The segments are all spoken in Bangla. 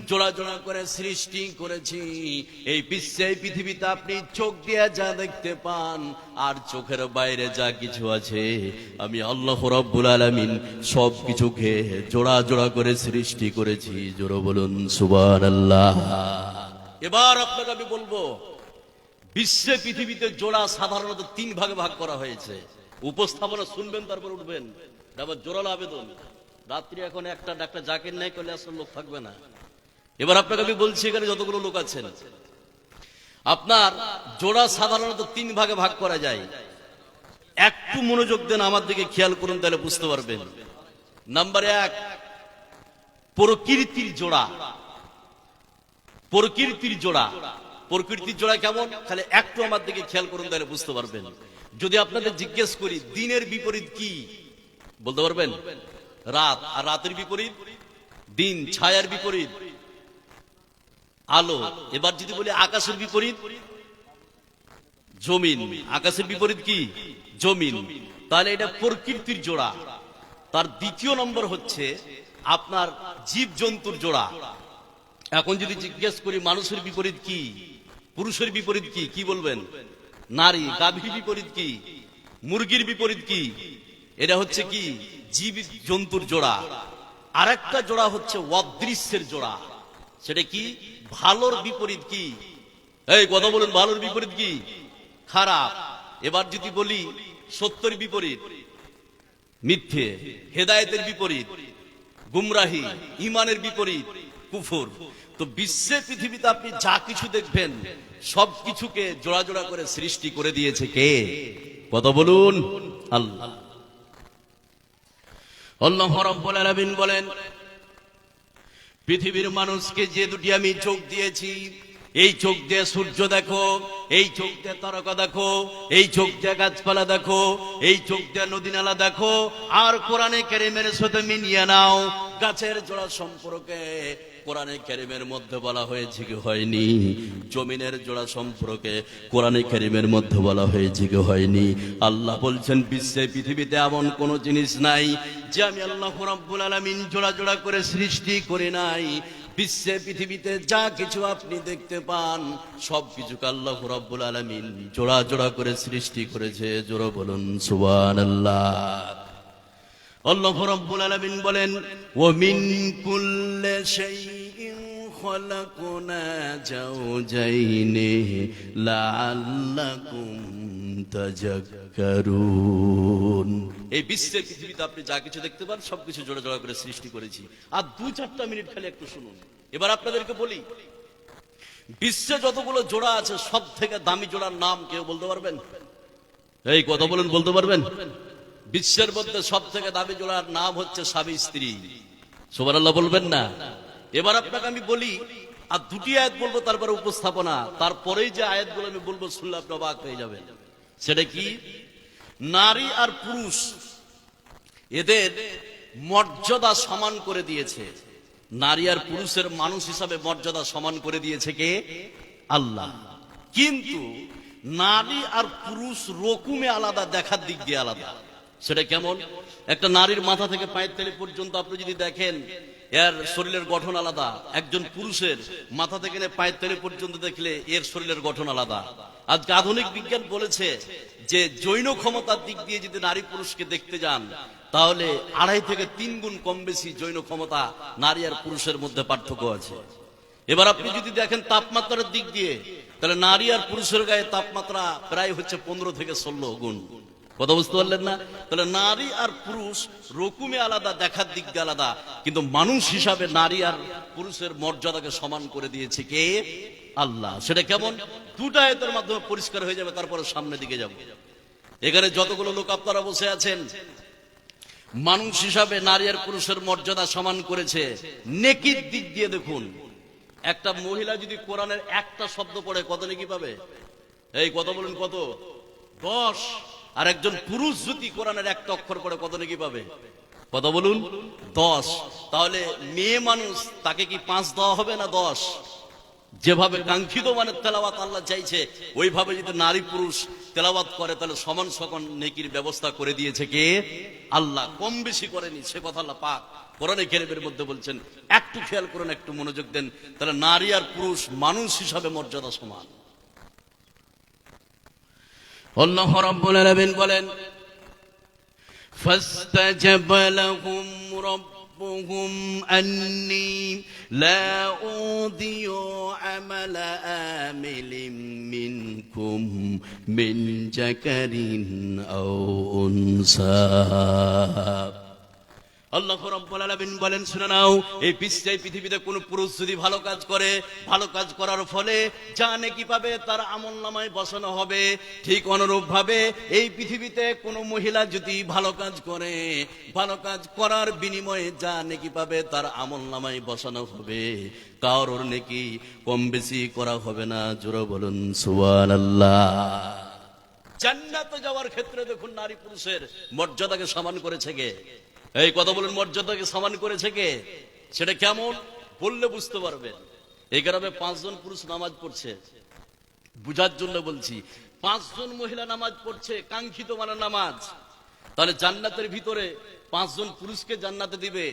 জোড়া জোড়া করে সৃষ্টি করেছি। এই বিশ্বে পৃথিবীতে আপনি চোখ দিয়ে যা দেখতে পান আর চোখের বাইরে যা কিছু আছে, আমি আল্লাহ রাব্বুল আলামিন সব কিছুকে জোড়া জোড়া করে সৃষ্টি করেছি। জোরে বলুন সুবহানাল্লাহ। এবার আপনাকে আমি বলবো, বিশ্বে পৃথিবীতে জোড়া সাধারণত 3 ভাগে ভাগ করা হয়েছে। উপস্থাপনা শুনবেন, তারপর উঠবেন। আবার জোরালো আবেদন, রাত্রি এখন একটা ডাক্তার জাকির নাই করলে আসলে লোক থাকবে না। এবার আপনাকে আমি বলছি, এখানে যতগুলো লোক আছেন, আপনার জোড়া সাধারণত 3 ভাগে ভাগ করা যায়। একটু মনোযোগ দেন, আমার দিকে খেয়াল করুন, তাহলে বুঝতে পারবেন। নাম্বার 1, প্রকৃতির জোড়া। প্রকৃতির জোড়া, প্রকৃতির জোড়া কেমন? খালি একটু আমার দিকে খেয়াল করুন, তাহলে বুঝতে পারবেন। যদি আপনাদের জিজ্ঞেস করি দিনের বিপরীত কি, বলতে পারবেন? রাত। আর রাতের বিপরীত দিন, ছায়ার বিপরীত আলো। এবার যদি বলি আকাশের বিপরীত জমিন, আকাশের বিপরীত কি? জমিন। তাহলে এটা প্রকৃতির জোড়া। তার দ্বিতীয় নম্বর হচ্ছে আপনার জীব জন্তুর জোড়া। এখন যদি জিজ্ঞেস করি মানুষের বিপরীত কি, পুরুষের বিপরীত কি, কি বলবেন? নারী। গাভীর বিপরীত কি? মুরগির বিপরীত কি? এটা হচ্ছে কি? জীব জন্তুর জোড়া। আরেকটা জোড়া হচ্ছে অদৃশ্যের জোড়া। সেটা কি? ভালোর বিপরীত কি? এই কথা বলুন, ভালোর বিপরীত কি? খারাপ। এবার যদি বলি সত্যের বিপরীত মিথ্যে, হেদায়েতের বিপরীত গুমরাহি, ঈমানের বিপরীত কুফর। তো বিশ্বে পৃথিবীতে আপনি যা কিছু দেখবেন সব কিছুকে জোড়া জোড়া করে সৃষ্টি করে দিয়েছে কে? কথা বলুন, আল্লাহ। আল্লাহ রাব্বুল আলামিন বলেন, পৃথিবীর মানুষকে যে দুটি আমি চোখ দিয়েছি, এই চোখ দিয়ে সূর্য দেখো, এই চোখ দিয়ে তারকা দেখো, এই চোখ দিয়ে গাছপালা দেখো, এই চোখ দিয়ে নদী নালা দেখো। আর কোরআনে কারীমের সাথে মিলিয়ে নাও। গাছের জোড়া সম্পর্কে কোরআনে কারীমের মধ্যে বলা হয়েছে কি হয়নি? জমিনের জোড়া সম্পর্কে কোরআনে কারীমের মধ্যে বলা হয়েছে কি হয়নি? আল্লাহ বলছেন, বিশ্বে পৃথিবীতে এমন কোন জিনিস নাই যে আমি আল্লাহ রাব্বুল আলামিন জোড়া জোড়া করে সৃষ্টি করি নাই। বিশ্বে পৃথিবীতে যা কিছু আপনি দেখতে পান সব কিছুকে আল্লাহ রাব্বুল আলামিন জোড়া জোড়া করে সৃষ্টি করেছে। জোরে বলুন সুবহানাল্লাহ। আল্লাহ রাব্বুল আলামিন বলেন, ওয়া মিন কুল্লি শাইইন খালাকনা জাওজাইনি লাআল্লাকুম তাযাক্কারুন। এই বিশ্বের পৃথিবীতে আপনি যা কিছু দেখতে পান সবকিছু জোড়া জোড়া করে সৃষ্টি করেছি। আর 2-4টা মিনিট খালি একটু শুনুন। এবার আপনাদেরকে বলি, বিশ্বে যতগুলো জোড়া আছে সব থেকে দামি জোড়ার নাম কেউ বলতে পারবেন? এই কথা বলুন, বলতে পারবেন? বিশ্বের মধ্যে সব থেকে দামি জোড়ার নাম হচ্ছে স্বামী স্ত্রী। সুবহানাল্লাহ বলবেন না? এবার আপনাকে আমি বলি, আর 2টি আয়াত বলবো, তারপরে উপস্থাপনা। তারপরেই যে আয়াতগুলো আমি বলবো শুনলে আপনি অবাক হয়ে যাবেন। সেটা কি? নারী আর পুরুষ এদের মর্যাদা সমান করে দিয়েছে। নারী আর পুরুষের মানুষ হিসাবে মর্যাদা সমান করে দিয়েছে কে? আল্লাহ। কিন্তু নারী আর পুরুষ রকমে আলাদা, দেখার দিক দিয়ে আলাদা। সেটা কেমন? একটা নারীর মাথা থেকে পায়ের তলা পর্যন্ত আপনি যদি দেখেন, এর শরীরের গঠন আলাদা। একজন পুরুষের মাথা থেকে পায়ের তলা পর্যন্ত দেখলে এর শরীরের গঠন আলাদা। আজকে আধুনিক বিজ্ঞান বলেছে যে যৌন ক্ষমতার দিক দিয়ে যদি নারী পুরুষকে দেখতে যান, তাহলে 2.5 থেকে 3 গুণ কম বেশি যৌন ক্ষমতা নারী আর পুরুষের মধ্যে পার্থক্য আছে। এবার আপনি যদি দেখেন তাপমাত্রার দিক দিয়ে, তাহলে নারী আর পুরুষের গায়ে তাপমাত্রা প্রায় হচ্ছে 15 থেকে 16 গুণ। কথা বুঝতে পারলেন না? তাহলে নারী আর পুরুষ রকমে আলাদা, দেখার দিক দিয়ে আলাদা, কিন্তু মানুষ হিসাবে নারী আর পুরুষের মর্যাদাকে সমান করে দিয়েছে কে? আল্লাহ। সেটা কেমন? 2টা আয়াতের মাধ্যমে পরিষ্কার হয়ে যাবে, তারপরে সামনের দিকে যাব। এখানে যতগুলো লোক আপনারা বসে আছেন, মানুষ হিসাবে নারী আর পুরুষের মর্যাদা সমান করেছে। নেকির দিক দিয়ে দেখুন, একটা মহিলা যদি কোরআনের একটা শব্দ পড়ে কত নেকি পাবে? এই কথা বলুন, কত? 10। আর একজন পুরুষ যদি কোরআনের একটা অক্ষর পড়ে কত নেকি পাবে? কথা বলুন, 10। তাহলে মেয়ে মানুষ, তাকে কি 5 দেওয়া হবে না 10? যেভাবে কাঙ্ক্ষিত মানের তেলাওয়াত আল্লাহ চাইছে, ওইভাবে যদি নারী পুরুষ তেলাওয়াত করে তাহলে সমান সমান নেকির ব্যবস্থা করে দিয়েছে কে? আল্লাহ। কম বেশি করেনি, সে কথা আল্লাহ পাক কোরআনে কারীমের মধ্যে বলছেন, একটু খেয়াল করুন, একটু মনোযোগ দেন, তাহলে নারী আর পুরুষ মানুষ হিসাবে মর্যাদা সমান। আল্লাহ রাব্বুল আলামিন বলেন, ফাস্তাজাবা লাহুম রাব্বুহুম আন্নী লা উযিউ আমালা আমিলিন মিনকুম মিন যাকারিন আও উনসা। আল্লাহ রাব্বুল আলামিন বলেন, শুনে নাও, এই পৃথিবীতে কোন পুরুষ যদি ভালো কাজ করে, ভালো কাজ করার ফলে যা নেকি পাবে তার আমলনামায় বসানো হবে, ঠিক অনুরূপ ভাবে এই পৃথিবীতে কোন মহিলা যদি ভালো কাজ করে, ভালো কাজ করার বিনিময়ে যা নেকি পাবে তার আমলনামায় বসানো হবে, কারোর নেকি কম বেশি করা হবে না। জোরে বলুন সুবহানাল্লাহ। জান্নাতে যাওয়ার ক্ষেত্রে দেখুন নারী পুরুষের মর্যাদাকে সমান করেছে কে? এই কথা বলুন, মর্যাদাকে সমান করেছে কে? সেটা কেমন বললে বুঝতে পারবেন। এই গ্রামে 5 জন পুরুষ নামাজ পড়ছে, বুঝার জন্য বলছি, 5 জন মহিলা নামাজ পড়ছে, কাঙ্ক্ষিত মানে নামাজ। তাহলে জান্নাতের ভিতরে 5 জন পুরুষকে জান্নাতে দিবে,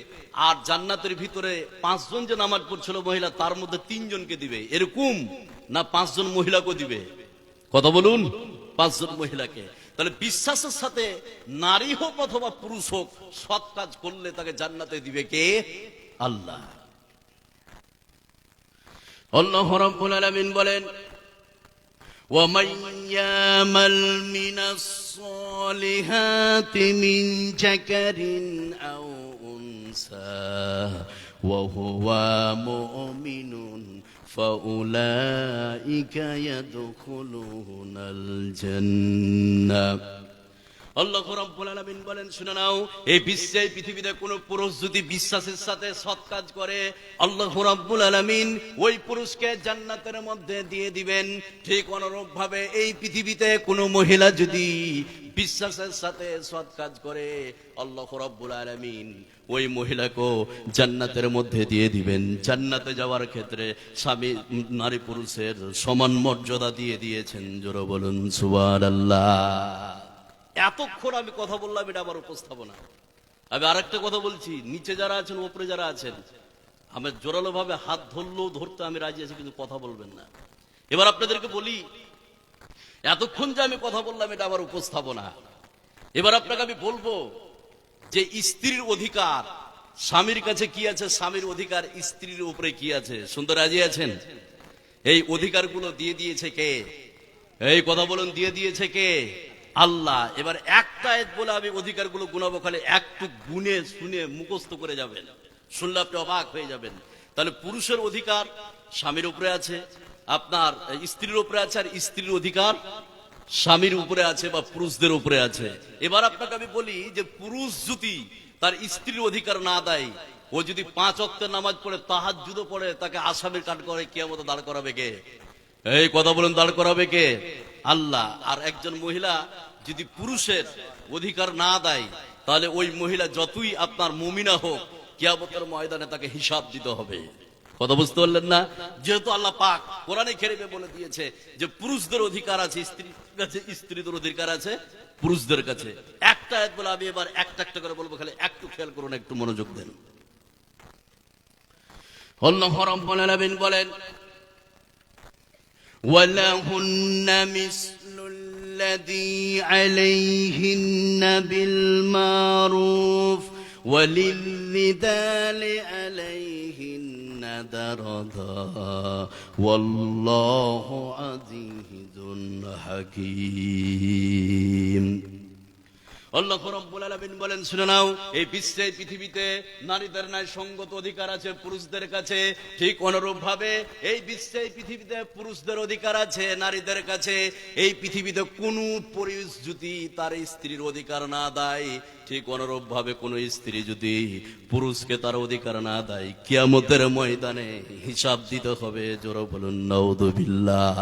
আর জান্নাতের ভিতরে 5 জন যে নামাজ পড়ছিল মহিলা, তার মধ্যে 3 জনকে দিবে, এরকম না 5 জন মহিলাকে দিবে? কথা বলুন, 5 জন মহিলাকে। তাহলে বিশ্বাসের সাথে নারী হোক অথবা পুরুষ হোক, সৎ কাজ করলে তাকে জান্নাতে দিবে কে? আল্লাহ। আল্লাহ রাব্বুল আলামিন বলেন, وَمَن يَعْمَلْ مِنَ الصَّالِحَاتِ مِن ذَكَرٍ أَوْ أُنثَىٰ وَهُوَ مُؤْمِنٌ فَأُولَٰئِكَ يَدْخُلُونَ الْجَنَّةَ। আল্লাহ রাব্বুল আলামিন বলেন, শুনে নাও, এই পৃথিবীতে কোন পুরুষ যদি বিশ্বাসের সাথে সৎ কাজ করে, আল্লাহ রাব্বুল আলামিন ওই পুরুষকে জান্নাতের মধ্যে দিয়ে দিবেন। ঠিক অনুরূপ ভাবে এই পৃথিবীতে কোন মহিলা যদি বিশ্বাসের সাথে সৎ কাজ করে, আল্লাহ রাব্বুল আলামিন ওই মহিলাকে জান্নাতের মধ্যে দিয়ে দিবেন। জান্নাতে যাওয়ার ক্ষেত্রে স্বামী নারী পুরুষের সমান মর্যাদা দিয়ে দিয়েছেন। জোরে বলুন সুবহানাল্লাহ। এতক্ষণ আমি কথা বললাম, এটা আমার উপস্থাপনা। আমি আরেকটা কথা বলছি, নিচে যারা আছেন, উপরে যারা আছেন, আমি জোরালো ভাবে হাত ধরলেও ধরতে আমি রাজি আছি, কিন্তু কথা বলবেন না। এবার আপনাদেরকে বলি, এতক্ষণ যে আমি কথা বললাম এটা আমার উপস্থাপনা। এবার আপনাকে আমি বলবো যে স্ত্রীর অধিকার স্বামীর কাছে কি আছে, স্বামীর অধিকার স্ত্রীর উপরে কি আছে। শুনতে রাজি আছেন? এই অধিকারগুলো দিয়ে দিয়েছে কে? এই কথা বলুন, দিয়ে দিয়েছে কে? আল্লাহ। এবার একটা আয়াত বলে আমি অধিকারগুলো গুনাবো, খালি একটু গুনে শুনে মুখস্থ করে যাবেন, শুনলে আপনি অবাক হয়ে যাবেন। তাহলে পুরুষের অধিকার স্বামীর উপরে আছে, আপনার স্ত্রীর উপরে আছে, আর স্ত্রীর অধিকার স্বামীর উপরে আছে বা পুরুষদের উপরে আছে। এবার আপনাকে আমি বলি যে পুরুষ যদি তার স্ত্রীর অধিকার না দেয়, ও যদি 5 ওয়াক্তের নামাজ পড়ে, তাহাজ্জুদও পড়ে, তাকে আসামির কাঠ করে কিয়ামতে দাঁড় করাবে কে? এই কথা বলুন, দাঁড় করাবে কে? আল্লাহ। আর একজন মহিলা যদি পুরুষের অধিকার না দেয়, তাহলে ওই মহিলা যতই আপনার মুমিনা হোক, কিয়ামতের ময়দানে তাকে হিসাব দিতে হবে। কথা বুঝতে পারলেন না? যেহেতু আল্লাহ পাক কোরআনে কারীমে বলে দিয়েছে যে পুরুষদের অধিকার আছে স্ত্রীর কাছে, স্ত্রীদের অধিকার আছে পুরুষদের কাছে। একটা আয়াত বলে আমি এবার একটা একটা করে বলবো, খালি একটু খেয়াল করুন, একটু মনোযোগ দেন। আল্লাহ রাব্বুল আলামিন বলেন, وَلَهُنَّ مِثْلُ الَّذِي عَلَيْهِنَّ بِالْمَعْرُوفِ وَلِلرِّجَالِ عَلَيْهِنَّ دَرَجَةٌ وَاللَّهُ عَزِيزٌ حَكِيمٌ। আল্লাহ রাব্বুল আলামিন বলেন, শুনে নাও, এই পৃথিবীতে নারীদের নাই সঙ্গত অধিকার আছে পুরুষদের কাছে। ঠিক অনুরূপ ভাবে এই পৃথিবীতে পুরুষদের অধিকার আছে নারীদের কাছে। এই পৃথিবীতে কোন পুরুষ যদি তার স্ত্রীর অধিকার না দেয়, ঠিক অনুরূপ ভাবে কোন স্ত্রী যদি পুরুষকে তার অধিকার না দেয়, কিয়ামতের ময়দানে হিসাব দিতে হবে। জোরে বলুন নাউযুবিল্লাহ।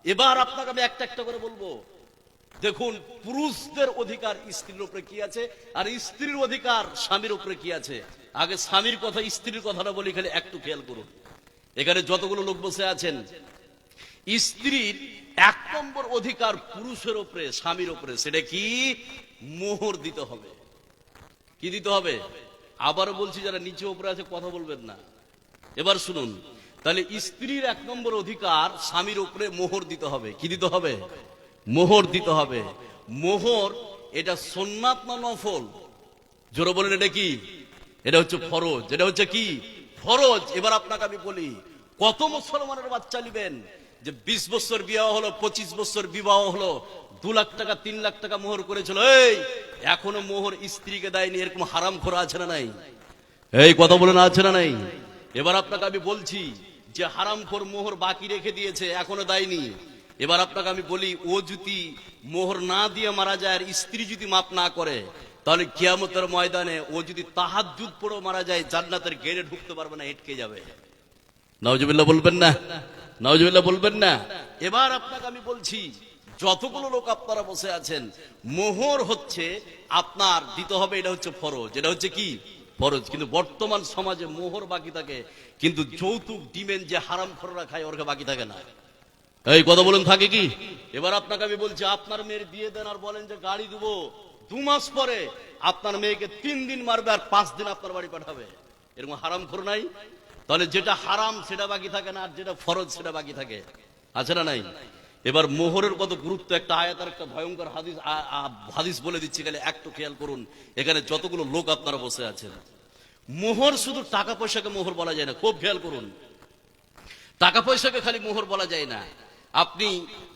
এবার আপনাকে আমি একটা একটা করে বলবো। দেখুন, পুরুষদের অধিকার স্ত্রীর উপরে কি আছে, আর স্ত্রীর অধিকার স্বামীর উপরে কি আছে। আগে স্বামীর কথা, স্ত্রীর কথাটা বলি, খালি একটু খেয়াল করুন। এখানে যতগুলো লোক বসে আছেন, স্ত্রীর 1 নম্বর অধিকার পুরুষের উপরে, স্বামীর উপরে, সেটা কি? মোহর দিতে হবে। কি দিতে হবে? আবার বলছি যারা নিচে উপরে আছে কথা বলবেন না। এবার শুনুন, তাহলে স্ত্রীর 1 নম্বর অধিকার স্বামীর উপরে মোহর দিতে হবে। কি দিতে হবে? মোহর দিতে হবে। মোহর এটা সুন্নাত না নফল? জোরে বলেন, এটা কি? এটা হচ্ছে ফরজ। এটা হচ্ছে কি? ফরজ। এবার আপনাকে আমি বলি, কত মুসলমানের বাচ্চা নিবেন যে 20 বছর বিবাহ হলো, 25 বছর বিবাহ হলো, 2 লাখ টাকা 3 লাখ টাকা মোহর করেছিল, এই এখনো মোহর স্ত্রীকে দেয়নি, এরকম হারাম খোরা আছে না নাই? এই কথা বলেন, আছে না নাই? এবার আপনাকে আমি বলছি যে হারামখোর মোহর বাকি রেখে দিয়েছে, এখনো দেয়নি। এবার আপনাকে আমি বলি, ও যদি মোহর না দিয়ে মারা যায় আর স্ত্রী যদি মাপ না করে, তাহলে কিয়ামতের ময়দানে ও যদি তাহাজ্জুদ পড়েও মারা যায়, জান্নাতের গেটে ঢুকতে পারবে না, আটকে যাবে। নাউজুবিল্লাহ বলবেন না? নাউজুবিল্লাহ বলবেন না? এবার আপনাকে আমি বলছি, যতগুলো লোক আপনারা বসে আছেন, মোহর হচ্ছে আপনার দিতে হবে, এটা হচ্ছে ফরজ। এটা হচ্ছে কি? ফরজ। কিন্তু বর্তমান সমাজে মোহর বাকি থাকে, কিন্তু যৌতুক ডিমেন যে হারামখোররা খায়, ওর বাকি থাকে না। এই কথা বলুন, থাকে কি? এবার আপনাকে আমি বলছি, আপনার মেয়ের বিয়ে দেন আর বলেন যে গাড়ি দেবো, 2 মাস পরে আপনার মেয়েকে 3 দিন মারবে আর 5 দিন আপনার বাড়ি পাঠাবে, এরকম হারামখোর নাই? তাহলে যেটা হারাম সেটা বাকি থাকে না, আর যেটা ফরজ সেটা বাকি থাকে, আছে না নাই? এবার মোহরের কত গুরুত্ব, একটা আয়াত আর একটা ভয়ঙ্কর হাদিস বলে দিচ্ছি, খালি একটু খেয়াল করুন। এখানে যতগুলো লোক আপনারা বসে আছেন, মোহর শুধু টাকা পয়সাকে মোহর বলা যায় না, খুব খেয়াল করুন। টাকা পয়সাকে খালি মোহর বলা যায় না। আপনি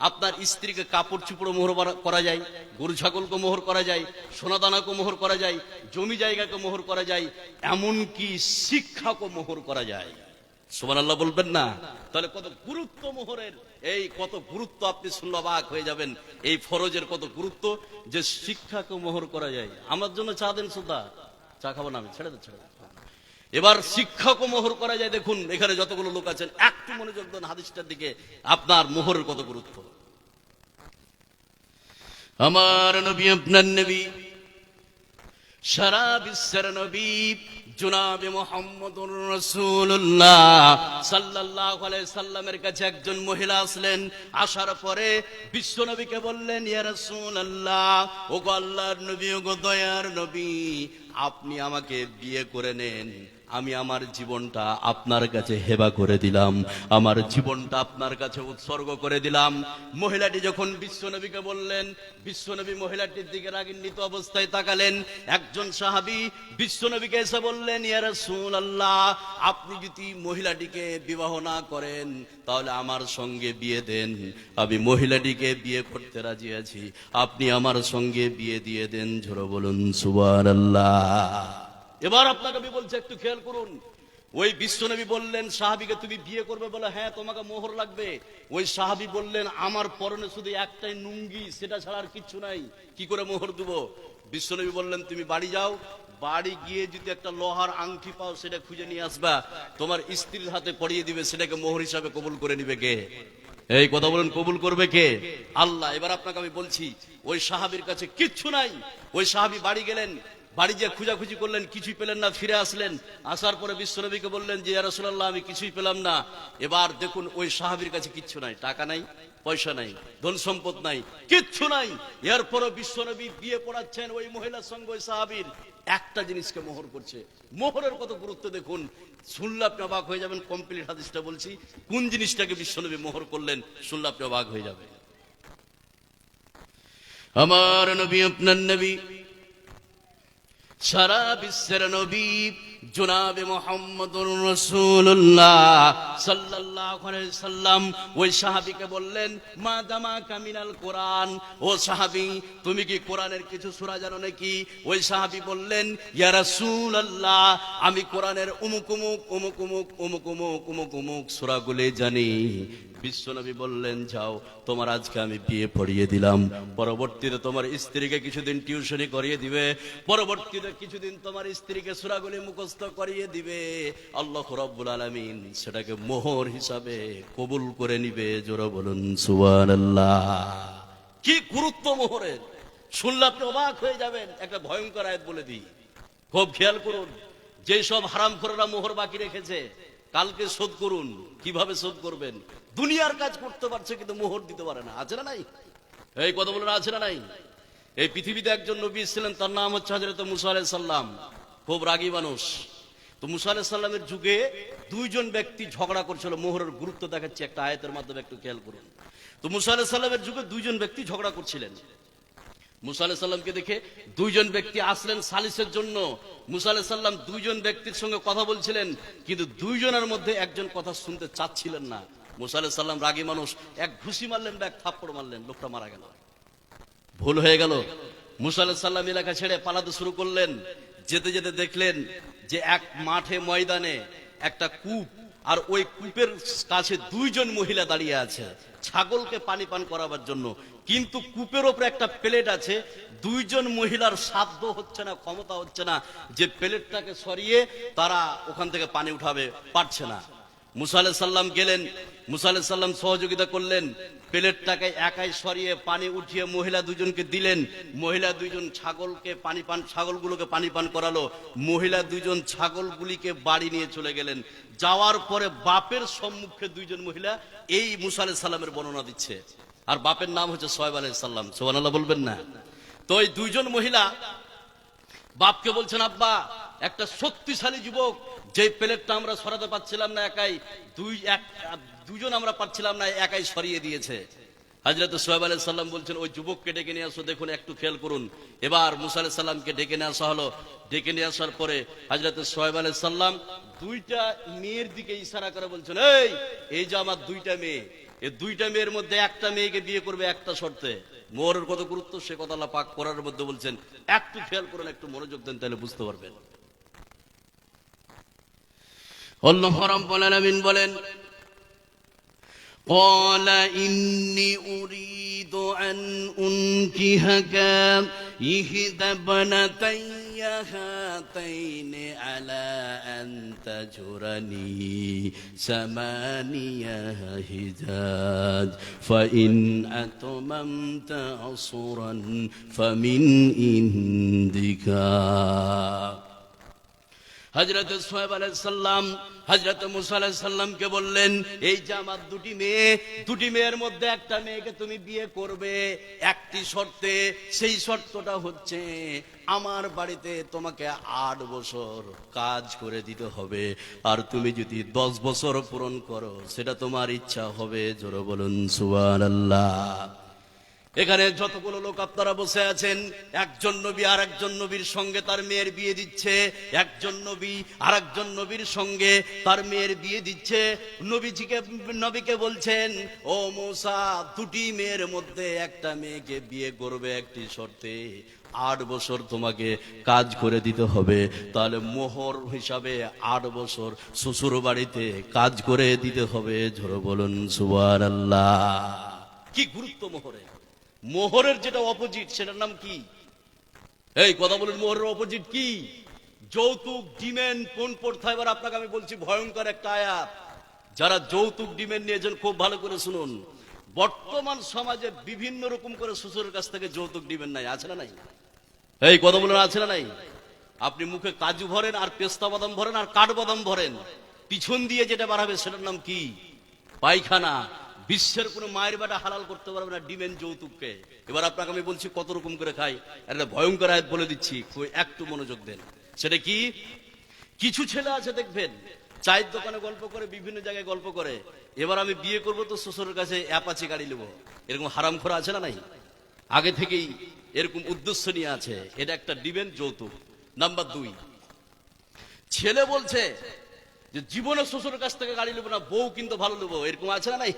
আপনার স্ত্রীকে কাপড় চুপড়ো মোহর করা যায়, গরু ছাগলকে মোহর করা যায়, সোনাদানাকে মোহর করা যায়, জমি জায়গাকে মোহর করা যায়, এমনকি শিক্ষাকে মোহর করা যায়। সুবহানাল্লাহ বলবেন না? তাহলে কত গুরুত্ব মোহরের, এই কত গুরুত্ব আপনি শুনলে অবাক হয়ে যাবেন। এই ফরজের কত গুরুত্ব যে শিক্ষাকে মোহর করা যায়। আমার জন্য চা দেন, সুদা চা খাবো না আমি, ছেড়ে দেন, ছেড়ে দেন। এবার শিক্ষাকে মোহর করা যায়। দেখুন এখানে যতগুলো লোক আছেন, একটু মনোযোগ দেন হাদিসটার দিকে, আপনার মোহরের কত গুরুত্ব। আমার নবী, আপনার নবী, সারা বিশ্বের নবী জনাবে মুহাম্মদুর রাসূলুল্লাহ সাল্লাল্লাহু আলাইহি সাল্লামের কাছে একজন মহিলা আসলেন। আসার পরে বিশ্ব নবীকে বললেন, ইয়া রাসূলুল্লাহ, ওগো আল্লাহর নবী, ওগো দয়ার নবী, আপনি আমাকে বিয়ে করে নেন, আমি আমার জীবনটা আপনার কাছে হেবা করে দিলাম, আমার জীবনটা আপনার কাছে উৎসর্গ করে দিলাম। মহিলাটি যখন বিশ্বনবীকে বললেন, বিশ্বনবী মহিলাটির দিকে রাগান্বিত অবস্থায় তাকালেন। একজন সাহাবী বিশ্বনবীকে এসে বললেন, ইয়া রাসূলুল্লাহ, আপনি যদি মহিলাটিকে বিবাহ না করেন তাহলে আমার সঙ্গে বিয়ে দেন, আমি মহিলাটিকে বিয়ে করতে রাজি আছি, আপনি আমার সঙ্গে বিয়ে দিয়ে দেন। জোরে বলুন সুবহানাল্লাহ। এবার আপনাকে আমি বলছি, একটু খেয়াল করুন। ওই বিশ্বনবী বললেন সাহাবীকে, তুমি বিয়ে করবে? বলে হ্যাঁ, তোমাকে মোহর লাগবে। ওই সাহাবী বললেন, আমার পরনে শুধু একটাই লুঙ্গি, সেটা ছাড়া আর কিচ্ছু নাই, কি করে মোহর দেব? বিশ্বনবী বললেন, তুমি বাড়ি যাও, বাড়ি গিয়ে যদি একটা লোহার আংটি পাও সেটা খুঁজে নিয়ে আসবা, তোমার স্ত্রীর হাতে পরিয়ে দিবে, সেটাকে মোহর হিসাবে কবুল করে নিবে কে? এই কথা বলেন, কবুল করবে কে? আল্লাহ। এবার আপনাকে আমি বলছি, ওই সাহাবীর কাছে কিচ্ছু নাই। ওই সাহাবী বাড়ি গেলেন, বাড়ি গিয়ে খুঁজাখুঁজি করলেন, কিছুই পেলেন না, ফিরে আসলেন। আসার পরে বিশ্বনবীকে বললেন যে, ইয়া রাসূলুল্লাহ, আমি কিছুই পেলাম না। এবার দেখুন, ওই সাহাবীর কাছে কিচ্ছু নাই, টাকা নাই, পয়সা নাই, ধন সম্পদ নাই, কিচ্ছু নাই। এরপরও বিশ্বনবী বিয়ে পড়াচ্ছেন ওই মহিলার সঙ্গে ওই সাহাবীর। একটা জিনিসকে মোহর করছে। মোহরের কত গুরুত্ব দেখুন, শুনলে আপনি অবাক হয়ে যাবেন। কমপ্লিট হাদিসটা বলছি, কোন জিনিসটাকে বিশ্বনবী মোহর করলেন, শুনলে আপনি অবাক হয়ে যাবেন। আমার নবী, আপনার নবী, সারা বিশ্বের নবী জনাবে মুহাম্মদুর রাসূলুল্লাহ সাল্লাল্লাহু আলাইহি সাল্লাম ওই সাহাবীকে বললেন, মা দামা কামিনাল কোরআন, ও সাহাবী, তুমি কি কোরআনের কিছু সূরা জানো নাকি? ওই সাহাবী বললেন, ইয়া রাসূলুল্লাহ, আমি কোরআনের অমুক অমুক অমুক অমুক অমুক অমুক অমুক অমুক সূরাগুলি জানি। বিশ্বনবী বললেন, যাও, তোমার আজকে আমি বিয়ে পড়িয়ে দিলাম, পরবর্তীতে তোমার স্ত্রীকে কিছুদিন টিউশনি করিয়ে দিবে, পরবর্তীতে কিছুদিন তোমার স্ত্রীকে সূরাগুলি মুখস্থ করিয়ে দিবে, আল্লাহ রাব্বুল আলামিন সেটাকে মোহর হিসাবে কবুল করে নিবে। জোরে বলুন সুবহানাল্লাহ। কি গুরুত্ব মোহরের, শুনলে আপনি অবাক হয়ে যাবেন। একটা ভয়ঙ্কর আয়াত বলে দিই, খুব খেয়াল করুন। যেসব হারামখোররা মোহর বাকি রেখেছে, কালকে শোধ করুন। কিভাবে শোধ করবেন? দুনিয়ার কাজ করতে পারছে কিন্তু মোহর দিতে পারে না, আছে না নাই? এই কথা বলেন, আছে না নাই? এই পৃথিবীতে একজন নবী ছিলেন, তার নাম হচ্ছে হযরত মুসা আলাইহিস সালাম। খুব রাগী মানুষ। তো মুসা আলাইহিস সালামের যুগে দুইজন ব্যক্তি ঝগড়া করছিল, মোহরের গুরুত্ব দেখাচ্ছে একটা আয়াতের মাধ্যমে, একটু খেয়াল করুন। তো মুসা আলাইহিস সালামের যুগে দুইজন ব্যক্তি ঝগড়া করছিলেন। মুসা আলাইহিস সালামকে দেখে দুইজন ব্যক্তি আসলেন সালিসের জন্য। মুসা আলাইহিস সালাম দুইজন ব্যক্তির সঙ্গে কথা বলছিলেন, কিন্তু দুইজনের মধ্যে একজন কথা শুনতে চাচ্ছিলেন না। মুসা আলাইহিস সালাম রাগী মানুষ, এক ঘুষি মারলেন বা এক থাপ্পড় মারলেন, লোকটা মারা গেল। ভুল হয়ে গেল। মুসা আলাইহিস সালাম এলাকা ছেড়ে পালাতে শুরু করলেন। যেতে যেতে দেখলেন যে এক মাঠে ময়দানে একটা কূপ, আর ওই কূপের কাছে দুইজন মহিলা দাঁড়িয়ে আছে ছাগলকে পানি পান করাবার জন্য। কিন্তু কূপের ওপরে একটা প্লেট আছে, দুইজন মহিলার সাধ্য হচ্ছে না, ক্ষমতা হচ্ছে না যে প্লেটটাকে সরিয়ে তারা ওখান থেকে পানি উঠাবে, পারছে না। মুসা আলাইহিস সালাম গেলেন, মুসা আলাইহিস সালাম সহযোগিতা করলেন, প্লেটটাকে একাই সরিয়ে পানি উঠিয়ে মহিলা দুজনকে দিলেন। মহিলা দুইজন ছাগলগুলোকে পানি পান করালো। মহিলা দুইজন ছাগলগুলিকে বাড়ি নিয়ে চলে গেলেন। যাওয়ার পরে বাপের সম্মুখে দুইজন মহিলা এই মুসা আলাইহিস সালামের বর্ণনা দিচ্ছে, আর বাপের নাম হচ্ছে শুআয়ব আলাইহিস সালাম। সুবহানাল্লাহ বলবেন না? তো এই দুইজন মহিলা বাপকে বলছেন, আব্বা, একটা শক্তিশালী যুবক, যে প্লেটটা আমরা সরাতে পারছিলাম না একাই, দুজন আমরা পারছিলাম না, একাই সরিয়ে দিয়েছে। হযরত শুআয়ব আলাইহিস সালাম বলছেন, ওই যুবককে ডেকে নিয়ে আসো। দেখুন, একটু খেয়াল করুন। এবার মুসা আলাইহিস সালামকে ডেকে নিয়ে আসা হলো। ডেকে নিয়ে আসার পরে হযরত শুআয়ব আলাইহিস সালাম দুইটা মেয়ের দিকে ইশারা করে বলছেন, এই যে আমার দুইটা মেয়ে, এই দুইটা মেয়ের মধ্যে একটা মেয়েকে বিয়ে করবে একটা শর্তে। মোহরের কত গুরুত্ব সে কথা আল্লাহ পাক কোরআনের মধ্যে বলছেন। একটু খেয়াল করুন, একটু মনোযোগ দেন, তাহলে বুঝতে পারবেন। আল্লাহ রাব্বুল আলামিন বলেন, قال إني أريد أن أنكحك إحدى ابنتي هاتين على أن تأجرني 8 حجاج فإن أتممت عشرا فمن عندك। হযরত শুআয়ব আলাইহিস সালাম হযরত মুসা আলাইহিস সালামকে বললেন, এই যে আমার দুটি মেয়ের মধ্যে একটা মেয়েকে তুমি বিয়ে করবে একটি শর্তে। সেই শর্তটা হচ্ছে আমার বাড়িতে তোমাকে 8 বছর কাজ করে দিতে হবে, আর তুমি যদি 10 বছর পূরণ করো সেটা তোমার ইচ্ছা হবে। জোরে বলুন সুবহানাল্লাহ। এখানে যতগুলো লোক আপনারা বসে আছেন, একজন নবী আর একজন নবীর সঙ্গে তার মেয়ের বিয়ে দিচ্ছে, একজন নবী আর একজন নবীর সঙ্গে তার মেয়ের বিয়ে দিচ্ছে। নবীকে বলছেন, ও মূসা, দুটি মেয়ের মধ্যে একটা মেয়েকে বিয়ে করবে একটি শর্তে, 8 বছর তোমাকে কাজ করে দিতে হবে। তাহলে মোহর হিসাবে 8 বছর শ্বশুর বাড়িতে কাজ করে দিতে হবে। জোরে বলুন সুবহানাল্লাহ। কি গুরুত্ব মোহরের! মোহরের যেটা অপোজিট সেটার নাম কি? এই কথা বলুন, মোহরের অপোজিট কি? যৌতুক, ডিমেন্ড, পণ প্রথা। এবার আপনাকে আমি বলছি ভয়ঙ্কর একটা আয়াত। যারা যৌতুক, ডিমেন্ড নিয়েছেন খুব ভালো করে শুনুন। বর্তমান সমাজে বিভিন্ন রকম করে শ্বশুরের কাছ থেকে যৌতুক, ডিমেন্ড নাই, আছে না নাই? এই কথা বলুন, আছে না নাই? আপনি মুখে কাজু ভরেন, আর পেস্তা বাদাম ভরেন, আর কাঠবাদাম ভরেন, পিছন দিয়ে যেটা বার হবে সেটার নাম কি? পায়খানা। বিশ্বের কোন মায়ের বেটা হালাল করতে পারবে না ডিমেন্ড, যৌতুককে। এবার আপনাকে আমি বলছি কত রকম করে খাই, একটা ভয়ঙ্কর আয়াত বলে দিচ্ছি, একটু মনোযোগ দেন। সেটা কি? কিছু ছেলে আছে দেখবেন চায়ের দোকানে গল্প করে, বিভিন্ন জায়গায় গল্প করে, এবার আমি বিয়ে করব তো শ্বশুরের কাছে অ্যাপাচি গাড়ি নেবো। এরকম হারামখোর আছে না নাই? আগে থেকেই এরকম উদ্দেশ্য নিয়ে আছে। এটা একটা ডিমেন্ড, যৌতুক। নাম্বার 2, ছেলে বলছে যে জীবনে শ্বশুরের কাছ থেকে গাড়ি নেবো না, বউ কিন্তু ভালো নেবো। এরকম আছে না নাই?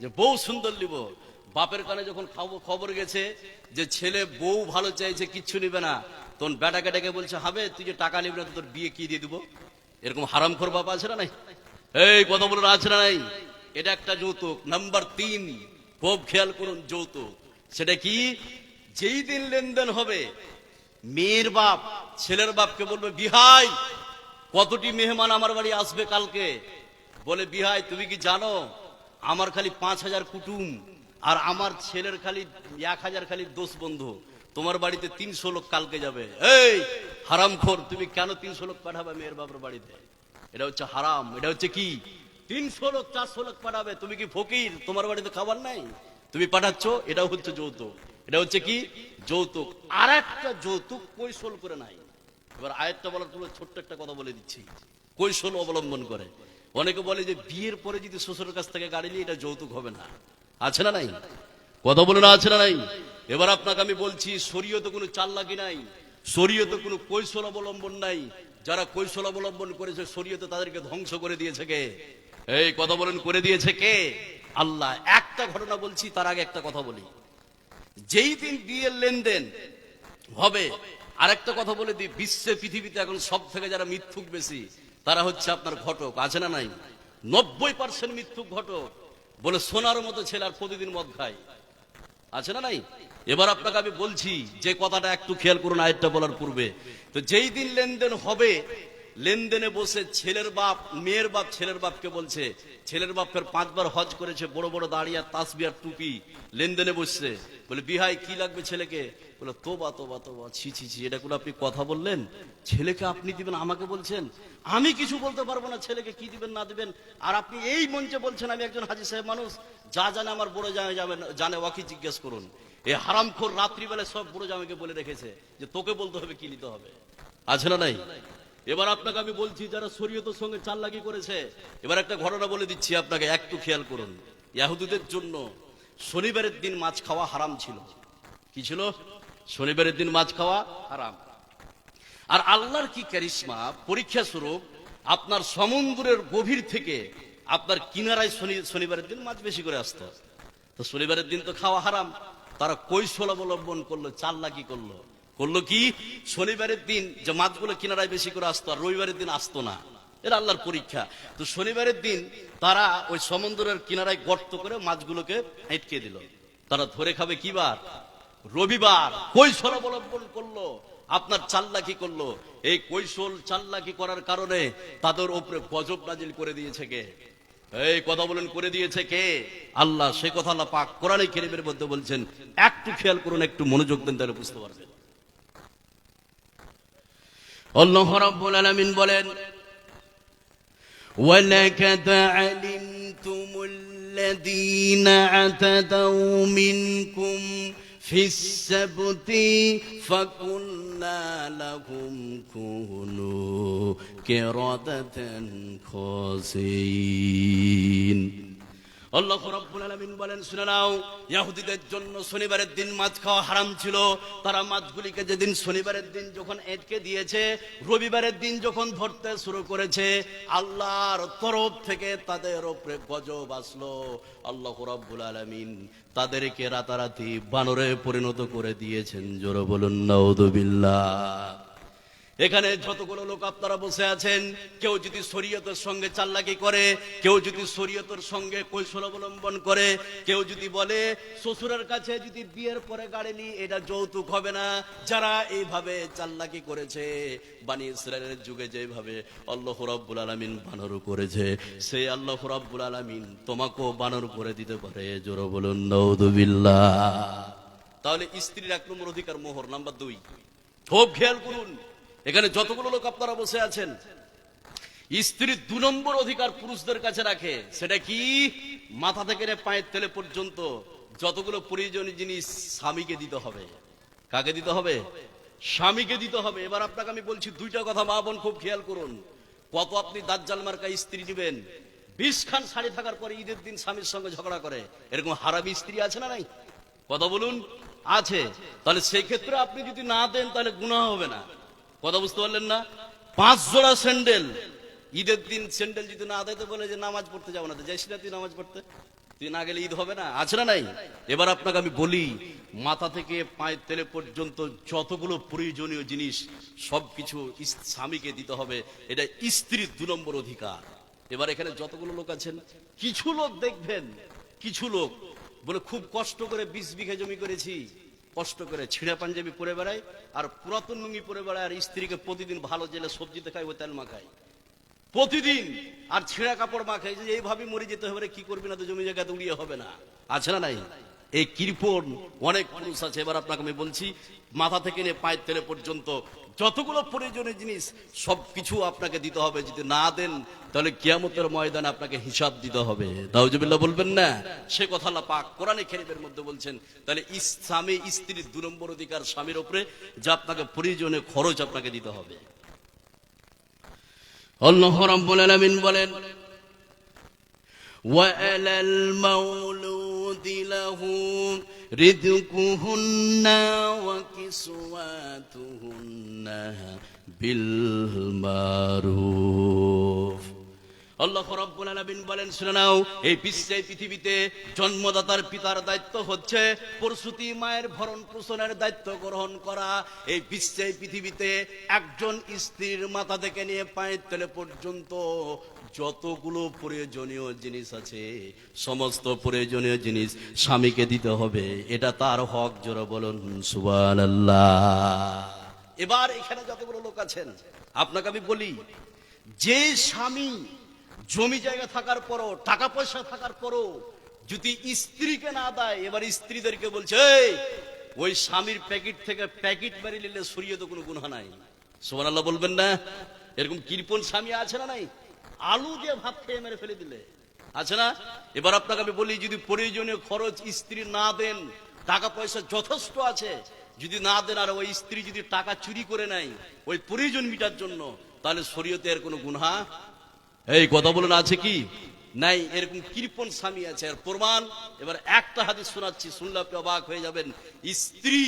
যে বউ সুন্দর নিব। বাপের কানে যখন খবর গেছে যে ছেলে বউ ভালো চাইছে, কিচ্ছু নিবে না, তখন বেটাকে ডেকে বলছে, হবে তুই যে টাকা নিবি না তোর বিয়ে কি দিয়ে দিবো। এরকম হারামখোর বাপ আছে না নাই? এই কথা বলুন, আছে না নাই? এটা একটা যৌতুক। নাম্বার 3, খুব খেয়াল করুন, যৌতুক সেটা কি? যেই দিন লেনদেন হবে, মেয়ের বাপ ছেলের বাপকে বলবে, বিহাই কতটি মেহমান আমার বাড়ি আসবে কালকে। বলে, বিহাই তুমি কি জানো আমার খালি 5000 কুটুম, আর আমার ছেলের খালি 1000 খালি দোষ বন্ধু, তোমার বাড়িতে 300 লোক কালকে যাবে। এই হারামখোর, তুমি কেন 300 লোক পাঠাবে মেয়ের বাবার বাড়িতে? এটা হচ্ছে হারাম। এটা হচ্ছে কি? 300 লোক 400 লোক পাঠাবে। তুমি কি ফকির? তোমার বাড়িতে খাবার নাই, তুমি পাঠাচ্ছ। এটাও হচ্ছে যৌতুক। এটা হচ্ছে কি? যৌতুক। আর একটা যৌতুক কৈশল করে নাই। এবার আয়াতটা বলার পূর্বে ছোট্ট একটা কথা বলে দিচ্ছি, কৌশল অবলম্বন করে। অনেকে বলে যে বিয়ের পরে যদি শ্বশুরের কাছ থেকে গাড়ি নিয়ে এটা যৌতুক হবে না, আছে না নাই? কথা বলে না, আছে না নাই? এবার আপনাকে আমি বলছি, শরীয়তে কোনো চালাকি নাই, শরীয়তে কোনো কৌশল অবলম্বন নাই। যারা কৌশল অবলম্বন করেছে শরীয়তে তাদেরকে ধ্বংস করে দিয়েছে কে? এই কথা বলেন, করে দিয়েছে কে? আল্লাহ। একটা ঘটনা বলছি, তার আগে একটা কথা বলি। যেই দিন বিয়ের লেনদেন হবে, আরেকটা কথা বলে দিই, বিশ্বে পৃথিবীতে এখন সব থেকে যারা মিথ্যুক বেশি তারা হচ্ছে আপনার ঘটক, আছে না নাই? 90% মিথ্যুক ঘটক। বলে সোনার মতো ছেলে আর প্রতিদিন মদ খায়, আছে না নাই? এবার আপনাকে আমি বলছি যে কথাটা একটু খেয়াল করুন আয়াতটা বলার পূর্বে। তো যেই দিন লেনদেন হবে, লেনদেনে বসে ছেলের বাপ, মেয়ের বাপ ছেলের বাপকে বলছে, ছেলের বাপ ফের 5 বার হজ করেছে, বড় বড় দাড়ি আর তাসবিহ আর টুপি, লেনদেনে বসছে। বলে বিহাই কি লাগবে ছেলেকে? বলে তোবা তোবা তোবা, ছি ছি ছি, এটা কোনো আপনি কথা বললেন? ছেলেকে আপনি দিবেন, আমাকে বলছেন? আমি কিছু বলতে পারবো না ছেলেকে কি দিবেন না দিবেন, আর আপনি এই মঞ্চে বলছেন আমি একজন হাজী সাহেব মানুষ, যা জানে আমার বড় জামাই জানে, ওয়াকি জিজ্ঞেস করুন। এই হারামখোর রাত্রিবেলায় সব বড় জামাইকে বলে রেখেছে যে তোকে বলতে হবে কি নিতে হবে, আছে না নাই? এবার আপনাকে আমি বলছি যারা শরীয়তের সঙ্গে চালাকি করেছে, এবার একটা ঘটনা বলে দিচ্ছি আপনাকে, একটু খেয়াল করুন। ইহুদিদের জন্য শনিবারের দিন মাছ খাওয়া হারাম ছিল। কি ছিল? শনিবারের দিন মাছ খাওয়া হারাম। আর আল্লাহর কি কারিশমা, পরীক্ষা স্বরূপ আপনার সমুদ্রের গভীর থেকে আপনার কিনারায় শনিবারের দিন মাছ বেশি করে আসতো। তো শনিবারের দিন তো খাওয়া হারাম, তারা কৌশল অবলম্বন করলো, চালাকি করলো। করলো কি? শনিবারের দিন যে মাছগুলো কিনারায় বেশি করে আসতো আর রবিবারের দিন আসতো না, এটা আল্লাহর পরীক্ষা। তো শনিবারের দিন তারা ওই সমুদ্রের কিনারায় গর্ত করে মাছগুলোকে আটকে দিল। তারা ধরে খাবে কি বার? রবিবার। কৌশল অবলম্বন করলো, আপনার চাল্লাকি করলো। এই কৌশল চাল্লাকি করার কারণে তাদের উপরে গজব নাজিল করে দিয়েছে কে? এই কথা বলেন, করে দিয়েছে কে? আল্লাহ। সে কথা আল্লাহ পাক কোরআনে কারীমের মধ্যে বলছেন, একটু খেয়াল করুন, একটু মনোযোগ দেন, তাহলে বুঝতে পারবেন। আল্লাহ রাব্বুল আলামিন বলেন, ওয়ালাকাদ আলিমতুমুল্লাযীনা আতাদাউ মিনকুম ফিস সাবতি ফাকুলনা লাহুম কুনু কিরাদাতান খাসিন। আল্লাহ রাব্বুল আলামিন বলেন, শুনে নাও, ইহুদিদের জন্য শনিবারের দিন মাছ খাওয়া হারাম ছিল। তারা মাছগুলিকে যেদিন শনিবারের দিন যখন আটকে দিয়েছে, রবিবারের দিন যখন ধরতে শুরু করেছে, আল্লাহর তরফ থেকে তাদের উপরে গজব আসলো। আল্লাহ রাব্বুল আলামিন তাদেরকে রাতারাতি বানরে পরিণত করে দিয়েছেন। জোরে বলুন নাউযুবিল্লাহ। এখানে যতগুলো লোক আপনারা বসে আছেন, কেউ যদি শরীয়তের সঙ্গে চালাকি করে, কেউ যদি শরীয়তের সঙ্গে কৌশল অবলম্বন করে, কেউ যদি বলে শ্বশুরের কাছে যদি বিয়ের পরে গাড়ি নি এটা যৌতুক হবে না, যারা এইভাবে চালাকি করেছে, বনি ইসরাইলের যুগে যেভাবে আল্লাহ রাব্বুল আলামিন বানর করেছে, সেই আল্লাহ রাব্বুল আলামিন তোমাকেও বানর করে দিতে পারে। জোরে বলুন নাউযুবিল্লাহ। তাহলে স্ত্রীর 1 নম্বর অধিকার মোহর। নাম্বার 2, খুব খেয়াল করুন, এখানে যতগুলো লোক আপনারা বসে আছেন, স্ত্রীর 2 নম্বর অধিকার পুরুষদের কাছে রাখে। সেটা কি? মাথা থেকে পায়ের তেলে পর্যন্ত যতগুলো প্রয়োজনীয় জিনিস স্বামীকে দিতে হবে। কাকে দিতে হবে? স্বামীকে দিতে হবে। এবার আপনাকে আমি বলছি 2টা কথা, মা বোন খুব খেয়াল করুন। কত আপনি দাজ্জাল মার্কা স্ত্রী দিবেন, 20 খান শাড়ি থাকার পরে ঈদের দিন স্বামীর সঙ্গে ঝগড়া করে, এরকম হারামি স্ত্রী আছে না নাই? কথা বলুন, আছে। তাহলে সেই ক্ষেত্রে আপনি যদি না দেন তাহলে গুনাহ হবে না। কথা বুঝতে পারলেন না? 5 জোড়া স্যান্ডেল, ঈদের দিন স্যান্ডেল যদি না দিতে বলে যে নামাজ পড়তে যাবো না, তো যাইস না তুই নামাজ পড়তে, তুই না গেলে ঈদ হবে না, আছে না নাই? এবার আপনাকে আমি বলি, মাথা থেকে পায়ের তেলে পর্যন্ত যতগুলো প্রয়োজনীয় জিনিস সবকিছু স্বামীকে দিতে হবে। এটা স্ত্রীর 2 নম্বর অধিকার। এবার এখানে যতগুলো লোক আছেন, কিছু লোক দেখবেন, কিছু লোক বলে খুব কষ্ট করে 20 বিঘা জমি করেছি, কষ্ট করে ছিঁড়া পাঞ্জাবি পরে বেড়ায় আর পুরাতন লুঙ্গি পরে বেড়ায়, আর স্ত্রীকে প্রতিদিন ভালো জেলে সবজি দেখায়, ও তেল মাখায় প্রতিদিন, আর ছিঁড়া কাপড় মাখায়, যে এইভাবে মরে যেতে হবে, কি করবি না তো জমি জায়গাতে উড়িয়ে হবে না, আছে না নাই? এই কৃপণ অনেক পুরুষ আছে। এবার আপনাকে আমি বলছি, মাথা থেকে নিয়ে পায়ের তেলে পর্যন্ত যতগুলো প্রয়োজনীয় জিনিস সবকিছু আপনাকে দিতে হবে। যদি না দেন তাহলে কিয়ামতের ময়দানে আপনাকে হিসাব দিতে হবে। নাউজুবিল্লাহ বলবেন না? সে কথা আল্লাহ পাক কোরআনে কারীমের মধ্যে বলছেন। তাহলে স্বামী স্ত্রীর 2 নম্বর অধিকার স্বামীর উপরে, যা আপনাকে প্রয়োজনীয় খরচ আপনাকে দিতে হবে। আল্লাহ রাব্বুল আলামিন বলেন, وَعَلَى الْمَوْلُودِ لَهُ رِزْقُهُنَّ وَكِسْوَتُهُنَّ بِالْمَعْرُوفِ। আল্লাহ রাব্বুল আলামিন বলেন, শুনে নাও, এই বিশ্বে পৃথিবীতে জন্মদাতার পিতার দায়িত্ব হচ্ছে প্রসূতি মায়ের ভরণ পোষণের দায়িত্ব গ্রহণ করা। এই বিশ্বে পৃথিবীতে একজন স্ত্রীর মাথা থেকে নিয়ে পায়ের তলে পর্যন্ত যতগুলো প্রয়োজনীয় জিনিস আছে সমস্ত প্রয়োজনীয় জিনিস স্বামীকে দিতে হবে। এটা তার হক। জোরে বলুন সুবহানাল্লাহ। এবার এখানে যতগুলো লোক আছেন আপনাকে আমি বলি, যে স্বামী জমি জায়গা থাকার পরও, টাকা পয়সা থাকার পরও যদি স্ত্রীকে না দেয়, এবার স্ত্রীদেরকে বলছে, ওই স্বামীর প্যাকেট থেকে প্যাকেট মারি নিলে সরিয়ে তো কোনো গুনাহ নাই। সুবহানাল্লাহ বলবেন না? এরকম কৃপণ স্বামী আছে না নাই? আলু দিয়ে ভাত খেয়ে মেরে ফেলে দিলে আছে না? এবার আপনাকে আমি বলি, যদি প্রয়োজনীয় খরচ স্ত্রী না দেন, টাকা পয়সা যথেষ্ট আছে, যদি না দেন আর ওই স্ত্রী যদি টাকা চুরি করে নেয় ওই প্রয়োজন মিটার জন্য, তাহলে শরীয়তে এর কোনো গুনাহ, এই কথা বলেন, আছে কি নাই? এরকম কৃপণ স্বামী আছে। আর প্রমাণ, এবার একটা হাদিস শোনাচ্ছি, শুনলে আপনি অবাক হয়ে যাবেন। স্ত্রী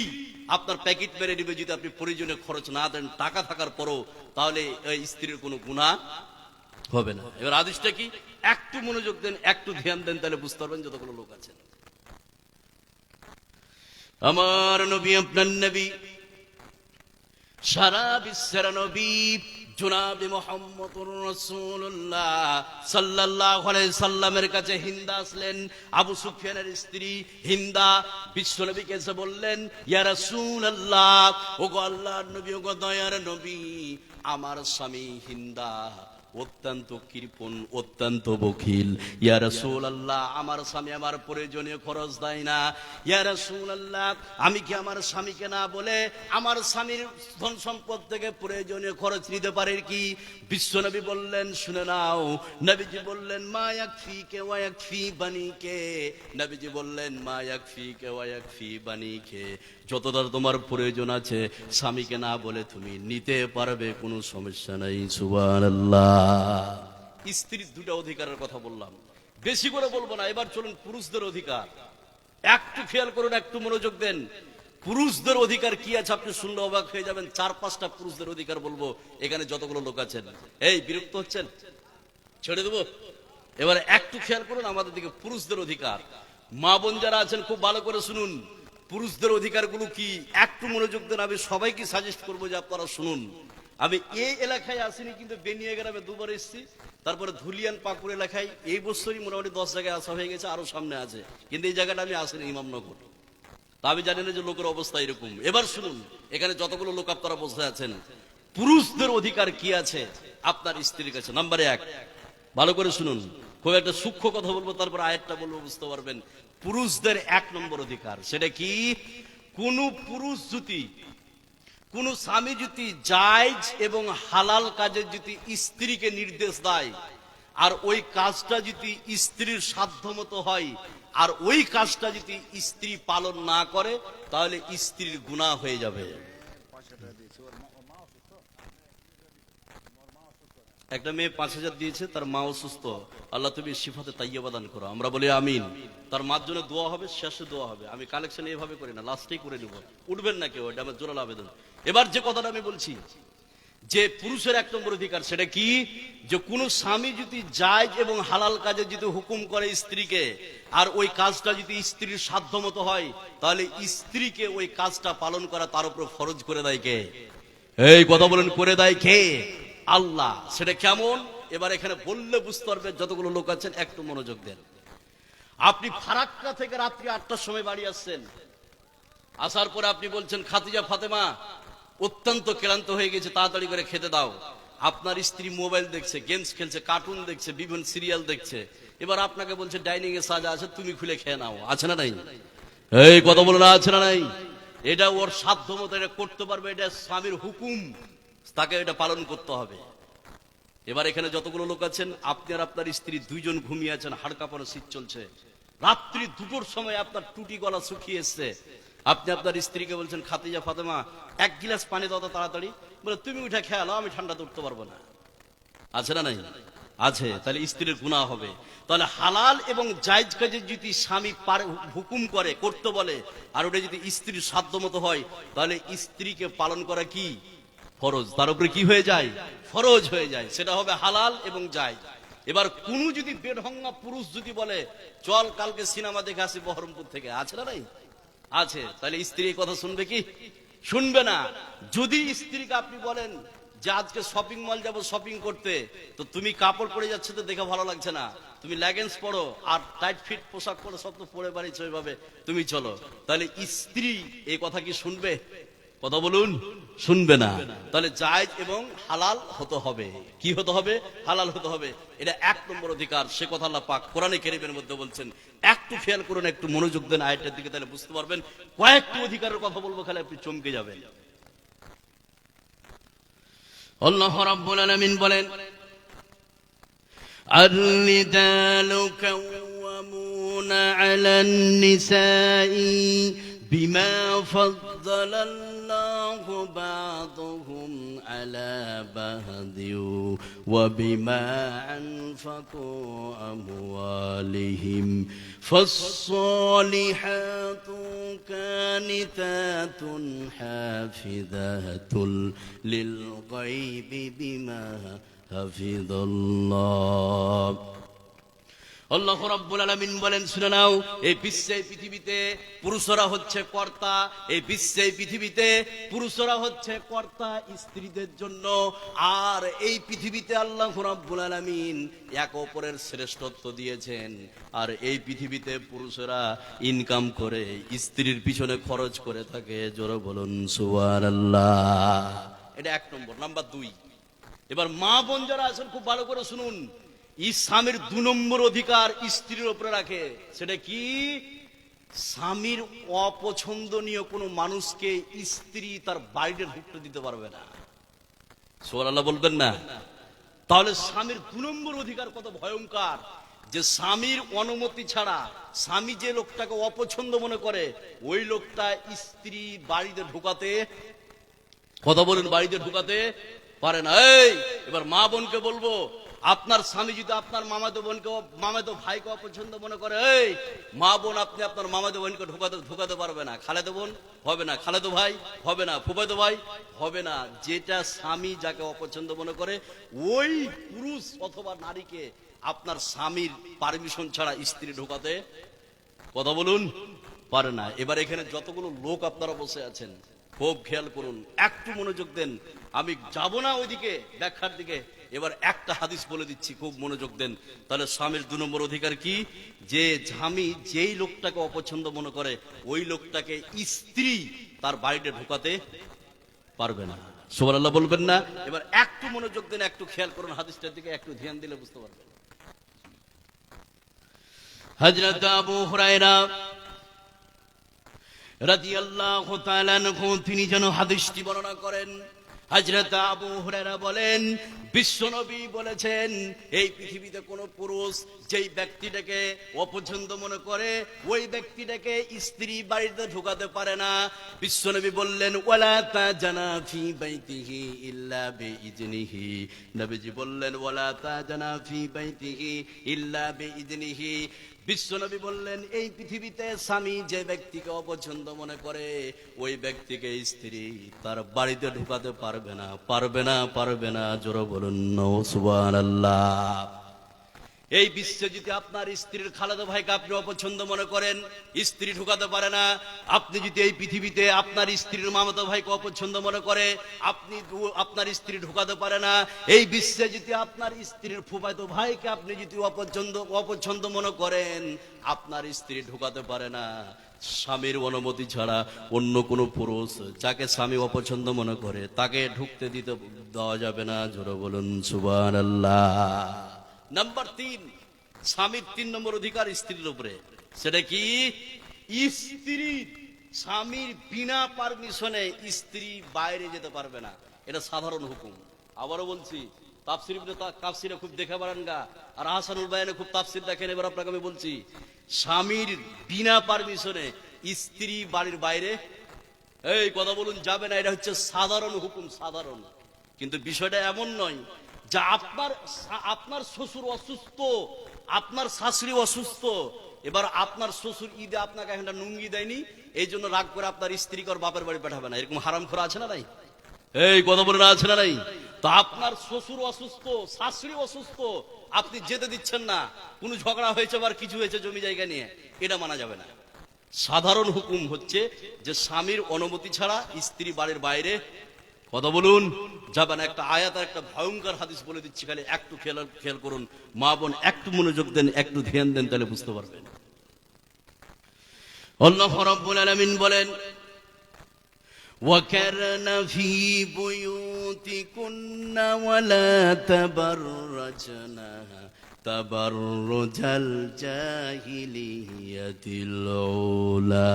আপনার প্যাকেট মেরে নেবে যদি আপনি প্রয়োজনীয় খরচ না দেন টাকা থাকার পরও, তাহলে এই স্ত্রীর কোনো গুনাহ হবে না। এবার হাদিসটা কি, একটু মনোযোগ দেন, একটু ধ্যান দেন, তাহলে বুঝতে পারবেন যতগুলো লোক আছেন। আমার নবী, আপনার নবী, সারা বিশ্বের নবী জনাবে মুহাম্মদুর রাসূলুল্লাহ সাল্লাল্লাহু আলাইহি সাল্লামের কাছে হিন্দা আসলেন। আবু সুফিয়ানের স্ত্রী হিন্দা বিশ্ব নবীকে এসে বললেন, ইয়া রাসূলুল্লাহ, ওগো আল্লাহর নবী, ওগো দয়ার নবী, আমার স্বামী হিন্দা অত্যন্ত কৃপণ, অত্যন্ত বখিল। ইয়া রাসূলুল্লাহ, আমার স্বামী আমার প্রয়োজনীয় খরচ দেয় না। ইয়া রাসূলুল্লাহ, আমি কি আমার স্বামীকে না বলে আমার স্বামীর ধন সম্পদ থেকে প্রয়োজনীয় খরচ নিতে পারি কি? বিশ্বনবী বললেন, শুনে নাও। নবীজি বললেন, মা ইয়াকফিকে ওয়া ইয়াকফি বানিকে। নবীজি বললেন, মা ইয়াকফিকে ওয়া ইয়াকফি বানিকে, যতটা তোমার প্রয়োজন আছে স্বামীকে না বলে তুমি নিতে পারবে, কোনো সমস্যা নাই। সুবহানাল্লাহ। স্ত্রীর 2টা অধিকারের কথা বললাম, বেশি করে বলবো না। এবার চলুন পুরুষদের অধিকার। একটু খেয়াল করুন, একটু মনোযোগ দেন। পুরুষদের অধিকার কি আছে আপনি শুনলে অবাক হয়ে যাবেন। 4-5টা পুরুষদের অধিকার বলবো। এখানে যতগুলো লোক আছেন, এই বিরক্ত হচ্ছেন? ছেড়ে দেবো? এবারে একটু খেয়াল করুন আমাদের দিকে। পুরুষদের অধিকার, মা বোন যারা আছেন খুব ভালো করে শুনুন। পুরুষদের অধিকারগুলো কি একটু মনোযোগ দেন। আমি সবাইকে সাজেস্ট করবো যে আপনারা শুনুন। আমি এই এলাকায় আসিনি, কিন্তু বেনিয়া গ্রামে 2বার এসেছি, তারপরে ধুলিয়ান পাকুর এলাকায় এই বছরই মোটামুটি 10 জায়গায় আসা হয়ে গেছে, আরো সামনে আছে, কিন্তু এই জায়গাটা আমি আসিনি, ইমামনগর। তা আমি জানি না যে লোকের অবস্থা এরকম। এবার শুনুন, এখানে যতগুলো লোক আপনারা বসে আছেন, পুরুষদের অধিকার কি আছে আপনার স্ত্রীর কাছে। নাম্বার 1, ভালো করে শুনুন, খুব একটা সূক্ষ্ম কথা বলবো, তারপর আয়াতটা বলবো, বুঝতে পারবেন। পুরুষদের 1 নম্বর অধিকার, সেটা কি? কোন পুরুষ যদি, কোন স্বামী যদি জায়েজ এবং হালাল কাজে যদি স্ত্রীকে নির্দেশ দেয়, আর ওই কাজটা যদি স্ত্রীর সাধ্যমতো হয়, আর ওই কাজটা যদি স্ত্রী পালন না করে, তাহলে স্ত্রীর গুনাহ হয়ে যাবে। একটা মেয়ে 5,000 দিয়েছে, তার মা অসুস্থ, আল্লাহ তুমি শিফাতে তাইয়্যিবা দান করো, আমরা বলি আমিন। তার মার জন্য দোয়া হবে, শেষে দোয়া হবে। আমি কালেকশন এইভাবে করি না, লাস্টেই করে নিব, উঠবেন না কেউ, এটা আমার জোরাল আবেদন। এবার যে কথাটা আমি বলছি, যে পুরুষের 1 নম্বর অধিকার, সেটা কি? যে কোন স্বামী যদি জায়েজ এবং হালাল কাজে যদি হুকুম করে স্ত্রীকে, আর ওই কাজটা যদি স্ত্রীর সাধ্যমতো হয়, তাহলে স্ত্রীকে ওই কাজটা পালন করা তার উপর ফরজ করে দেয় কে? এই কথা বলেন, করে দেয় কে? আল্লাহ। সেটা কেমন? এবার এখানে বললে বুঝতে পারবে যতগুলো লোক আছেন, একটু মনোযোগ দেন। আপনি ফারাক্কা থেকে রাত্রি 8টার সময় বাড়ি আসছেন, আসার পরে আপনি বলছেন, খাদিজা, ফাতেমা অত্যন্ত ক্লান্ত হয়ে গেছে, তাড়াতাড়ি করে খেতে দাও। আপনার স্ত্রী মোবাইল দেখছে, গেমস খেলছে, কার্টুন দেখছে, বিভিন্ন সিরিয়াল দেখছে। এবার আপনাকে বলছে ডাইনিং এ সাজা আছে, তুমি খুলে খেয়ে নাও, আছে না নাই? এই কথা বলে না আছে না নাই? এটা ওর সাধ্য মতো এটা করতে পারবে, এটা স্বামীর হুকুম, তাকে এটা পালন করতে হবে। এবার এখানে যতগুলো লোক আছেন, আপনি আর আপনার স্ত্রী দুইজন ঘুমিয়ে আছেন, হাড় কাঁপানো শীত চলছে, রাত্রি 2টোর সময় আপনার টুটি গলা শুকিয়ে এসছে, আপনি আপনার স্ত্রীকে বলছেন, খাদিজা ফাতেমা 1 গিলাস পানি দাও তো তাড়াতাড়ি। বলে তুমি উঠে খেয়ালো, আমি ঠান্ডাতে উঠতে পারবো না। আছে না নাই? আছে। তাহলে স্ত্রীর গুনাহ হবে। তাহলে হালাল এবং জায়েজ কাজে যদি স্বামী হুকুম করে, করতে বলে, আর ওটা যদি স্ত্রীর সাধ্য মতো হয়, তাহলে স্ত্রীকে পালন করা কি ফরজ, তার উপরে কি হয়ে যায়? ফরজ হয়ে যায়। সেটা হবে হালাল এবং জায়েজ। এবার কোন যদি বেঢঙ্গা পুরুষ যদি বলে, চল কালকে সিনেমা দেখে আসি বহরমপুর থেকে, আছে না নাই? আছে। তাহলে স্ত্রী এই কথা শুনবে কি? শুনবে না। যদি স্ত্রীকে আপনি বলেন যে আজকে শপিং মল যাব শপিং করতে, তো তুমি কাপড় পরে যাচ্ছে তো দেখে ভালো লাগছে না, তুমি লেগিংস পরো আর টাইট ফিট পোশাক পরো, সব তো পরে বাড়িছো, ওইভাবে তুমি চলো, তাহলে স্ত্রী এই কথা কি শুনবে? কথা বলুন, শুনবে না। তাহলে জায়েজ এবং হালাল হতে হবে। কি হতে হবে? হালাল হতে হবে। এটা 1 নম্বর অধিকার। সে কথা আল্লাহ পাক কোরআনে কারীমের মধ্যে বলছেন। একটু খেয়াল করুন, একটু মনোযোগ দেন আয়াতের দিকে, তাহলে বুঝতে পারবেন। কয়েকটি অধিকারের কথা বলবো, খালি আপনি চমকে যাবেন। আল্লাহ রাব্বুল আলামিন বলেন, আর-রিজালু কাওয়ামুনা আলান নিসাই বিমা ফাদ্দালাল্লাহু বা'দুহুম আলা বা'দিন ওয়া বিমা আনফাকু আমওয়ালিহিম ফাস-সালিহাতু কানিতাতুন হাফিযাতুল লিল গায়বি বিমা হাফিযাল্লাহ। আল্লাহ রাব্বুল আলামিন বলেন, শুনে নাও, এই বিশ্বে পৃথিবীতে পুরুষরা হচ্ছে কর্তা, এই বিশ্বে পৃথিবীতে পুরুষরা হচ্ছে কর্তা স্ত্রীদের জন্য। আর এই পৃথিবীতে আল্লাহ রাব্বুল আলামিন এক অপরের শ্রেষ্ঠত্ব দিয়েছেন। আর এই পৃথিবীতে পুরুষরা ইনকাম করে স্ত্রীর পিছনে খরচ করে থাকে। জোরে বলুন সুবহানাল্লাহ। এটা 1 নম্বর। নাম্বার 2, এবার মা বোন যারা আছেন খুব ভালো করে শুনুন। স্বামীর 2 নম্বর অধিকার স্ত্রীর উপরে রাখে। সেটা কি? স্বামীর অপছন্দনীয় কোনো মানুষকে স্ত্রী তার বাড়িতে ঢুকতে দিতে পারবে না। সুবহানাল্লাহ বলবেন না? তাহলে স্বামীর 2 নম্বর অধিকার কত ভয়ঙ্কর, যে স্বামীর অনুমতি ছাড়া স্বামী যে লোকটাকে অপছন্দ মনে করে, ওই লোকটা স্ত্রী বাড়িতে ঢুকাতে, কথা বলুন, বাড়িতে ঢুকাতে পারে না। এই এবার মা বোনকে বলবো, আপনার স্বামী যদি আপনার মামাতো বোনকে, মামাতো ভাইকে অপছন্দ মনে করে, এই মা বোন আপনি আপনার মামাতো বোনকে ঢুকাতে পারবে না। খালেতো বোন হবে না, খালেতো ভাই হবে না, ফুফাতো ভাই হবে না। যেটা স্বামী যাকে অপছন্দ মনে করে, ওই পুরুষ অথবা নারীকে আপনার স্বামীর পারমিশন ছাড়া স্ত্রী ঢুকাতে, কথা বলুন, পারে না। এবার এখানে যতগুলো লোক আপনারা বসে আছেন, খুব খেয়াল করুন, একটু মনোযোগ দেন। আমি যাব না ওইদিকে ব্যাখ্যার দিকে, এবার একটা হাদিস বলে দিচ্ছি, খুব মনোযোগ দেন। তাহলে স্বামীর 2 নম্বর অধিকার কি? যে স্বামী যেই লোকটাকে অপছন্দ মনে করে, ওই লোকটাকে স্ত্রী তার বাড়িতে ঢুকাতে পারবে না। সুবহানাল্লাহ বলবেন না? এবার একটু মনোযোগ দেন, একটু খেয়াল করুন হাদিসটার দিকে, একটু ধ্যান দিলে বুঝতে পারবেন। হযরত আবু হুরায়রা রাদিয়াল্লাহু তাআলা আনহু তিনি যেন হাদিসটি বর্ণনা করেন। হযরত আবু হুরায়রা বলেন, বিশ্বনবী বলেছেন, এই পৃথিবীতে কোন পুরুষ যেই ব্যক্তিটাকে অপছন্দ মনে করে, ওই ব্যক্তিটাকে স্ত্রী বাড়িতে ঢুকাতে পারে না। বিশ্বনবী বললেন, ওয়ালা তাজানা ফি বাইতিহি ইল্লা বিইজনিহি। নবীজি বললেন, ওয়ালা তাজানা ফি বাইতিহি ইল্লা বিইজনিহি। বিশ্বনবী বললেন, এই পৃথিবীতে স্বামী যে ব্যক্তিকে অপছন্দ মনে করে, ওই ব্যক্তিকে স্ত্রী তার বাড়িতে ঢুকাতে পারবে না, পারবে না, পারবে না। জোরে বলুন সুবহানাল্লাহ। এই বিশ্বে যদি আপনার স্ত্রীর খালাতো ভাইকে আপনি অপছন্দ মনে করেন, স্ত্রী ঢুকাতে পারে না। আপনি যদি এই পৃথিবীতে আপনার স্ত্রীর মামাতো ভাইকে অপছন্দ মনে করে, আপনি আপনার স্ত্রী ঢুকাতে পারে না। এই বিশ্বে যদি আপনার স্ত্রীর ফুফাতো ভাইকে আপনি যদি অপছন্দ মনে করেন, আপনার স্ত্রী ঢুকাতে পারে না। স্বামীর অনুমতি ছাড়া অন্য কোনো পুরুষ যাকে স্বামী অপছন্দ মনে করে, তাকে ঢুকতে দেওয়া যাবে না। জোরে বলুন সুবহানাল্লাহ। নাম্বার 3, স্বামীর 3 নম্বর অধিকার স্ত্রীর উপরে। সেটা কি? স্ত্রীর স্বামীর বিনা পারমিশনে স্ত্রী বাইরে যেতে পারবে না, এটা সাধারণ হুকুম। আবারও বলছি, তাফসিরে খুব দেখে বাড়ান গা, আর হাসানুল বায়ানে খুব তাফসির দেখেন। এবার আপনাকে আমি বলছি, স্বামীর বিনা পারমিশনে স্ত্রী বাড়ির বাইরে, এই কথা বলুন, যাবে না। এটা হচ্ছে সাধারণ হুকুম, সাধারণ। কিন্তু বিষয়টা এমন নয় যে আপনার শ্বশুর অসুস্থ, আপনার শাশুড়ি অসুস্থ, এবার আপনার শ্বশুর ঈদে আপনাকে একটা নুঙ্গি দেয়নি, এই জন্য রাগ করে আপনার স্ত্রীকে ওর বাপের বাড়ি পাঠাবে না, এরকম হারাম খোরা আছে না নাই? এই কথা বলে না, আছে না নাই? তো আপনার শ্বশুর অসুস্থ, শাশুড়ি অসুস্থ, আপনি যেতে দিচ্ছেন না, কোনো ঝগড়া হয়েছে বা কিছু হয়েছে জমি জায়গা নিয়ে, এটা মানা যাবে না। সাধারণ হুকুম হচ্ছে যে স্বামীর অনুমতি ছাড়া স্ত্রী বাড়ির বাইরে, কথা বলুন, যাবে না। একটা আয়াত আর একটা ভয়ঙ্কর হাদিস বলে দিচ্ছি, খালি একটু খেয়াল করুন মা বোন, একটু মনোযোগ দেন, একটু ধ্যান দেন, তাহলে বুঝতে পারবেন। আল্লাহ রাব্বুল আলামিন বলেন, وَقَرْنَ فِي بُيُوتِكُنَّ وَلَا تَبَرَّجْنَ تَبَرُّجَ الْجَاهِلِيَّةِ الْأُولَى।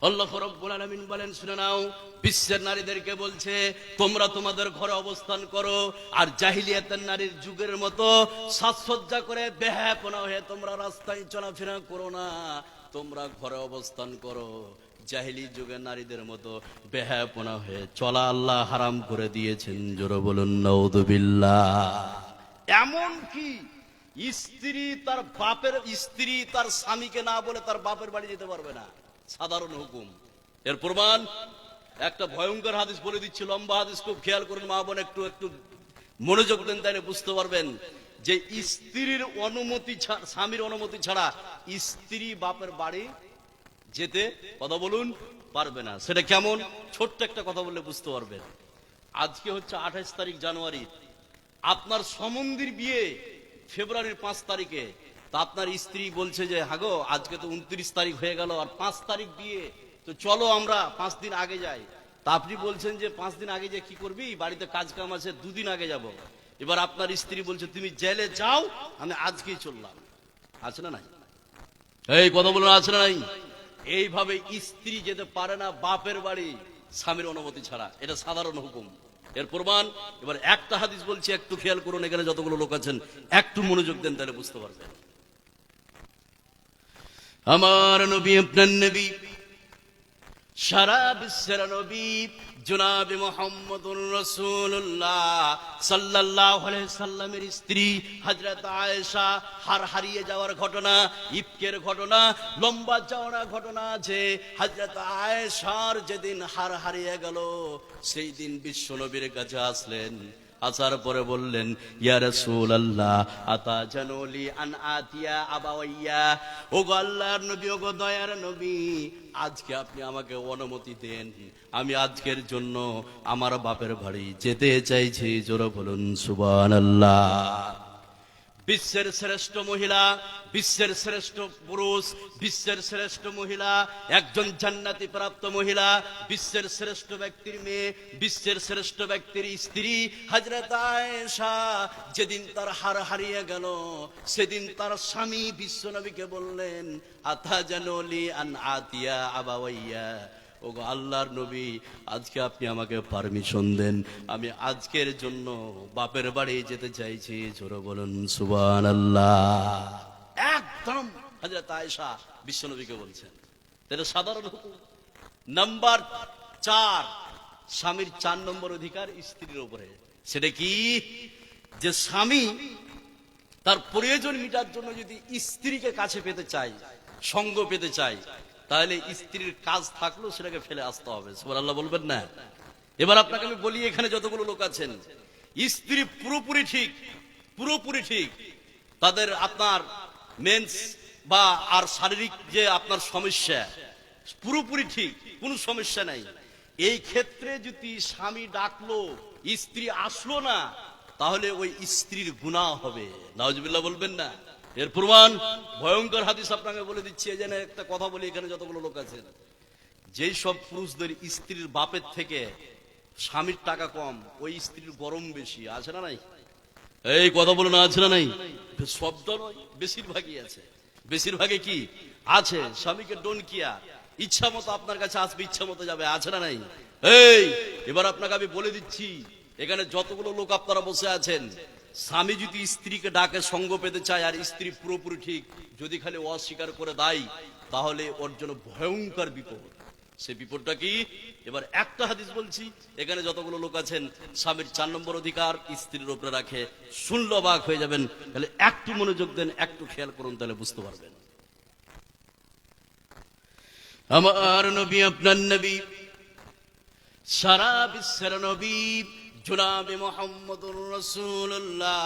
আল্লাহ রাব্বুল আলামিন বলেন, শুনে নাও, বিশ্বের নারীদেরকে বলছে তোমরা তোমাদের ঘরে অবস্থান করো, আর জাহিলিয়াতের নারীর যুগের মতো সাজসজ্জা করে বেহায়াপনা হয়ে তোমরা রাস্তায় চলাফেরা করো না, তোমরা ঘরে অবস্থান করো। জাহিলি যুগের নারীদের মতো বেহায়াপনা হয়ে চলা আল্লাহ হারাম করে দিয়েছেন। জোরে বলুন নাউযুবিল্লাহ। এমন কি স্ত্রী তার স্বামীকে না বলে তার বাপের বাড়ি যেতে পারবে না, সাধারণ হুকুম। এর প্রমাণ একটা ভয়ঙ্কর হাদিস বলে দিচ্ছি, লম্বা হাদিস, খুব খেয়াল করুন মা বোন, একটু মনোযোগ দেন, তাহলে বুঝতে পারবেন যে স্ত্রীর অনুমতি ছাড়া, স্বামীর অনুমতি ছাড়া স্ত্রী বাপের বাড়ি যেতে, কথা বলুন, পারবে না। সেটা কেমন? ছোট্ট একটা কথা বললে বুঝতে পারবেন। আজকে হচ্ছে 28 তারিখ জানুয়ারি, আপনার সম্বন্ধীর বিয়ে ফেব্রুয়ারির 5 তারিখে। তা আপনার স্ত্রী বলছে যে হাগো আজকে তো 29 তারিখ হয়ে গেল, আর 5 তারিখ বিয়ে, তো চলো আমরা 5 দিন আগে যাই। তা আপনি বলছেন যে 5 দিন আগে যে কি করবি, বাড়িতে কাজ কাম আছে, 2 দিন আগে যাব। এবার আপনার স্ত্রী বলছে তুমি জেলে যাও, আমি আজকেই চললাম। আছে না নাই? এই কথা বলুন, আছে না নাই? এইভাবে স্ত্রী যেতে পারে না বাপের বাড়ি স্বামীর অনুমতি ছাড়া, এটা সাধারণ হুকুম। এর প্রমাণ এবার একটা হাদিস বলছি, একটু খেয়াল করুন, এখানে যতগুলো লোক আছেন একটু মনোযোগ দেন, তাহলে বুঝতে পারবেন। আমার নবী, আপনার নবী, সারা বিশ্বের নবী জনাবে মুহাম্মদুর রাসূলুল্লাহ সাল্লাল্লাহু আলাইহি সাল্লামের স্ত্রী হযরত আয়েশা হারিয়ে যাওয়ার ঘটনা, ইফকের ঘটনা, লম্বা চওড়া ঘটনা আছে। হযরত আয়েশার যেদিন হারিয়ে গেল, সেই দিন বিশ্ব নবীর কাছে আসলেন। আসার পরে বললেন, ইয়া রাসূলুল্লাহ আতাজানুলি আন আতিয়া আবাওয়াইয়া, ওগো আল্লাহর নবী, ওগো দয়ার নবী, আজকে আপনি আমাকে অনুমতি দেন, আমি আজকের জন্য আমার বাপের বাড়ি যেতে চাইছি। জোরে বলুন সুবহানাল্লাহ। বিশ্বের শ্রেষ্ঠ মহিলা, বিশ্বের শ্রেষ্ঠ পুরুষ, বিশ্বের শ্রেষ্ঠ মহিলা, একজন জান্নাতি প্রাপ্ত মহিলা, বিশ্বের শ্রেষ্ঠ ব্যক্তির মেয়ে, বিশ্বের শ্রেষ্ঠ ব্যক্তির স্ত্রী হযরত আয়েশা যেদিন তার হারিয়ে গেল, সেদিন তার স্বামী বিশ্বনবীকে বললেন, আতাজানুলি আন আতিয়া আবাওয়াইয়া, ওগো আল্লাহর নবী, আজকে আপনি আমাকে পারমিশন দেন, আমি আজকের জন্য বাপের বাড়ি যেতে চাইছি। জোরে বলুন সুবহানাল্লাহ। একদম হযরত আয়েশা বিশ্বনবীকে বলছেন। এটা সাধারণ হুকুম। নাম্বার 4, স্বামীর 4 নম্বর অধিকার স্ত্রীর উপরে। সেটা কি? যে স্বামী তার প্রয়োজন মিটার জন্য যদি স্ত্রীকে কাছে পেতে চায়, সঙ্গ পেতে চায়, তাহলে স্ত্রীর কাজ থাকলো সেটাকে ফেলে আসতে হবে। সুবহানাল্লাহ বলবেন না? এবার আপনাকে আমি বলি, এখানে যতগুলো লোক আছেন, স্ত্রী পুরোপুরি ঠিক, পুরোপুরি ঠিক, তাদের আপনার মেন্স বা আর শারীরিক যে আপনার সমস্যা পুরোপুরি ঠিক, কোনো সমস্যা নাই। এই ক্ষেত্রে যদি স্বামী ডাকলো, স্ত্রী আসলো না, তাহলে ওই স্ত্রীর গুনাহ হবে। নাউজুবিল্লাহ বলবেন না? এর প্রমাণ ভয়ঙ্কর হাদিস আপনাকে বলে দিচ্ছি। এই জন্য একটা কথা বলি, এখানে যতগুলো লোক আছেন, যেই সব পুরুষদের স্ত্রীর বাপের থেকে স্বামীর টাকা কম, ওই স্ত্রীর গরম বেশি। আছে না নাই? এই কথা বলো না, আছে না নাই? শব্দ নয়, বেশিরভাগই আছে। বেশিরভাগে কি আছে। স্বামীকে ডনকিয়া ইচ্ছা মতো আপনার কাছে আসবে, ইচ্ছা মতো যাবে, আছে না নাই? এই এবার আপনাকে আমি বলে দিচ্ছি, এখানে যতগুলো লোক আপনারা বসে আছেন, স্বামী যদি স্ত্রীকে ডাকে সঙ্গ পেতে চায় আর স্ত্রী পুরোপুরি ঠিক যদি খালি অস্বীকার করে দেয়, তাহলে ওর জন্য ভয়ঙ্কর বিপদ। সে বিপদটা কি? এবার একটা হাদিস বলছি, এখানে যতগুলো লোক আছেন স্বামীর 4 নম্বর অধিকার স্ত্রীর উপরে রাখে, শুনলে অবাক হয়ে যাবেন। তাহলে একটু মনোযোগ দেন, একটু খেয়াল করুন, তাহলে বুঝতে পারবেন। আমার নবী, আপনার নবী, সারা বিশ্বের নবী জনাবে মুহাম্মদুর রাসূলুল্লাহ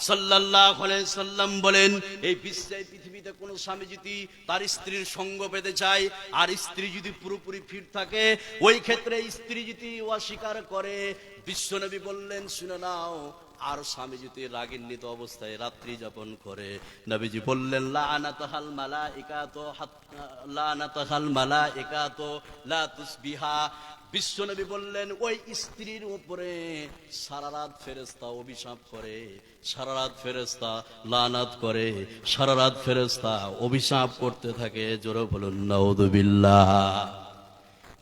সাল্লাল্লাহু আলাইহি সাল্লাম বলেন, এই বিশ্বে পৃথিবীতে কোন স্বামী যদি তার স্ত্রীর সঙ্গ পেতে চায় আর স্ত্রী যদি পুরোপুরি ফিট থাকে, ওই ক্ষেত্রে স্ত্রী যদি অস্বীকার করে, বিশ্বনবী বললেন শুনে নাও, আর স্বামী যদি রাগান্বিত অবস্থায় রাত্রি যাপন করে, নবীজি বললেন লানাতাহাল মালাইকাতু লানাতাহাল মালাইকাতু লা তুসবিহা, বিশ্বনবী বললেন ওই স্ত্রীর উপরে সারা রাত ফেরেশতা অভিশাপ করে, সারা রাত ফেরেশতা লানাত করে, সারা রাত ফেরেশতা অভিশাপ করতে থাকে। জোরে বলুন নাউযুবিল্লাহ।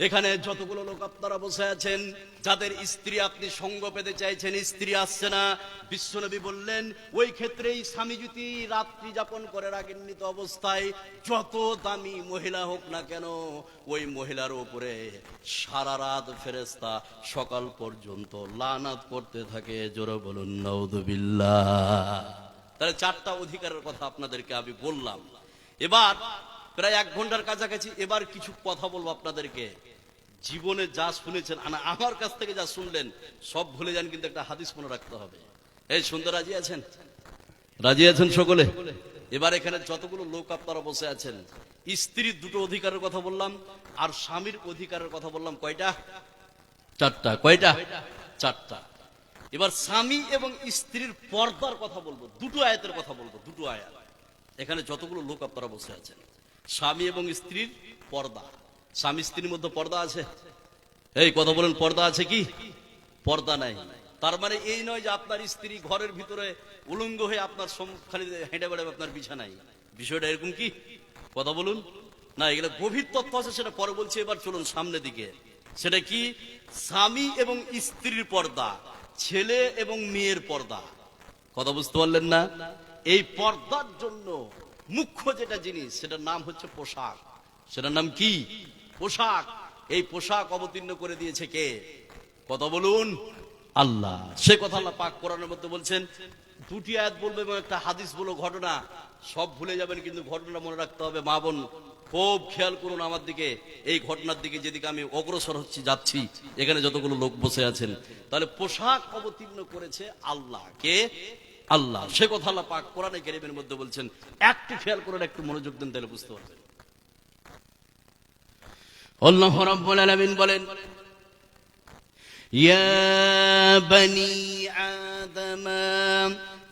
এখানে যতগুলো লোক আপনারা বসে আছেন, যাদের স্ত্রী আপনি সঙ্গ পেতে চাইছেন, স্ত্রী আসছে না, বিশ্বনবী বললেন ওই ক্ষেত্রেই স্বামী যদি রাত্রি যাপন করে রাগান্বিত অবস্থায়, যত দামি মহিলা হোক না কেন, ওই মহিলার উপরে সারা রাত ফেরেশতা সকাল পর্যন্ত লানাত করতে থাকে। জোরে বলুন নাউযুবিল্লাহ। তাহলে 4টা অধিকারের কথা আপনাদেরকে আমি বললাম। এবার প্রায় 1 ঘন্টার কাছাকাছি এবার কিছু কথা বলবো আপনাদেরকে। জীবনে যা শুনেছেন, আমার কাছ থেকে যা শুনলেন সব ভুলে যান, কিন্তু একটা হাদিস মনে রাখতে হবে। এই শুনতে রাজি আছেন? রাজি আছেন সকলে? এবার এখানে যতগুলো লোক আপনারা বসে আছেন, স্ত্রীর 2টো অধিকারের কথা বললাম আর স্বামীর অধিকারের কথা বললাম। কয়টা? 4টা। কয়টা? 4টা। এবার স্বামী এবং স্ত্রীর পর্দার কথা বলবো, 2টো আয়াতের কথা বলবো, 2টো আয়াত। এখানে যতগুলো লোক আপনারা বসে আছেন, স্বামী এবং স্ত্রীর পর্দা। স্বামী স্ত্রীর মধ্যে পর্দা আছে? এই কথা বলেন, পর্দা আছে কি? পর্দা নাই। তার মানে এই নয় যে আপনার স্ত্রী ঘরের ভিতরে উলঙ্গ হয়ে আপনার খালি হেঁটে বেড়াবে আপনার বিছানায়। বিষয়টা এরকম কি? কথা বলুন না, এগুলো গভীর তথ্য আছে, সেটা পরে বলছি। এবার চলুন সামনের দিকে। সেটা কি? স্বামী এবং স্ত্রীর পর্দা, ছেলে এবং মেয়ের পর্দা। কথা বুঝতে পারলেন না? এই পর্দার জন্য মুখ্য যেটা জিনিস, সেটার নাম হচ্ছে পোশাক। সেটার নাম কি? পোশাক। এই পোশাক অবতীর্ণ করে দিয়েছে কে? কথা বলুন, আল্লাহ। সে কথা আল্লাহ পাক কোরআনের মধ্যে বলছেন। 2টি আয়াত বলবো এবং একটা হাদিস বলবো, ঘটনা। সব ভুলে যাবেন, কিন্তু ঘটনা মনে রাখতে হবে। মা বোন খুব খেয়াল করুন আমার দিকে, এই ঘটনার দিকে যেদিকে আমি অগ্রসর হচ্ছি, যাচ্ছি। এখানে যতগুলো লোক বসে আছেন, তাহলে পোশাক অবতীর্ণ করেছে আল্লাহ। কে? আল্লাহ। সে কথা আল্লাহ পাক কোরআনে কারীমের মধ্যে বলছেন। একটু খেয়াল করেন, একটু মনোযোগ দেন, তাহলে বুঝতে পারবেন। আল্লাহ রাব্বুল আলামিন বলেন, ইয়া বনি আদম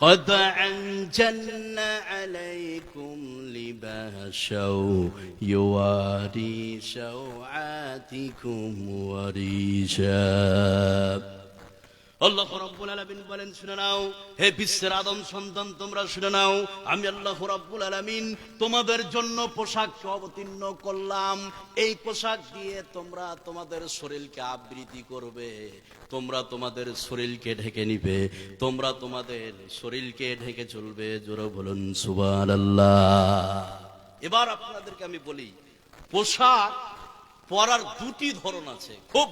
قد أنزلنا عليكم لباسا يواري سوآتكم وريشا। আল্লাহ রাব্বুল আলামিন বলেন, শুনে নাও হে বিশ্বের আদম সন্তান, তোমরা শুনে নাও, আমি আল্লাহ রাব্বুল আলামিন তোমাদের জন্য পোশাককে অবতীর্ণ করলাম। এই পোশাক দিয়ে তোমরা তোমাদের শরীরকে আবৃতি করবে, তোমরা তোমাদের শরীরকে ঢেকে নিবে, তোমরা তোমাদের শরীরকে ঢেকে চলবে। জোরে বলুন সুবহানাল্লাহ। এবার আপনাদেরকে আমি বলি, পোশাক পরার 2টি ধরন আছে, খুব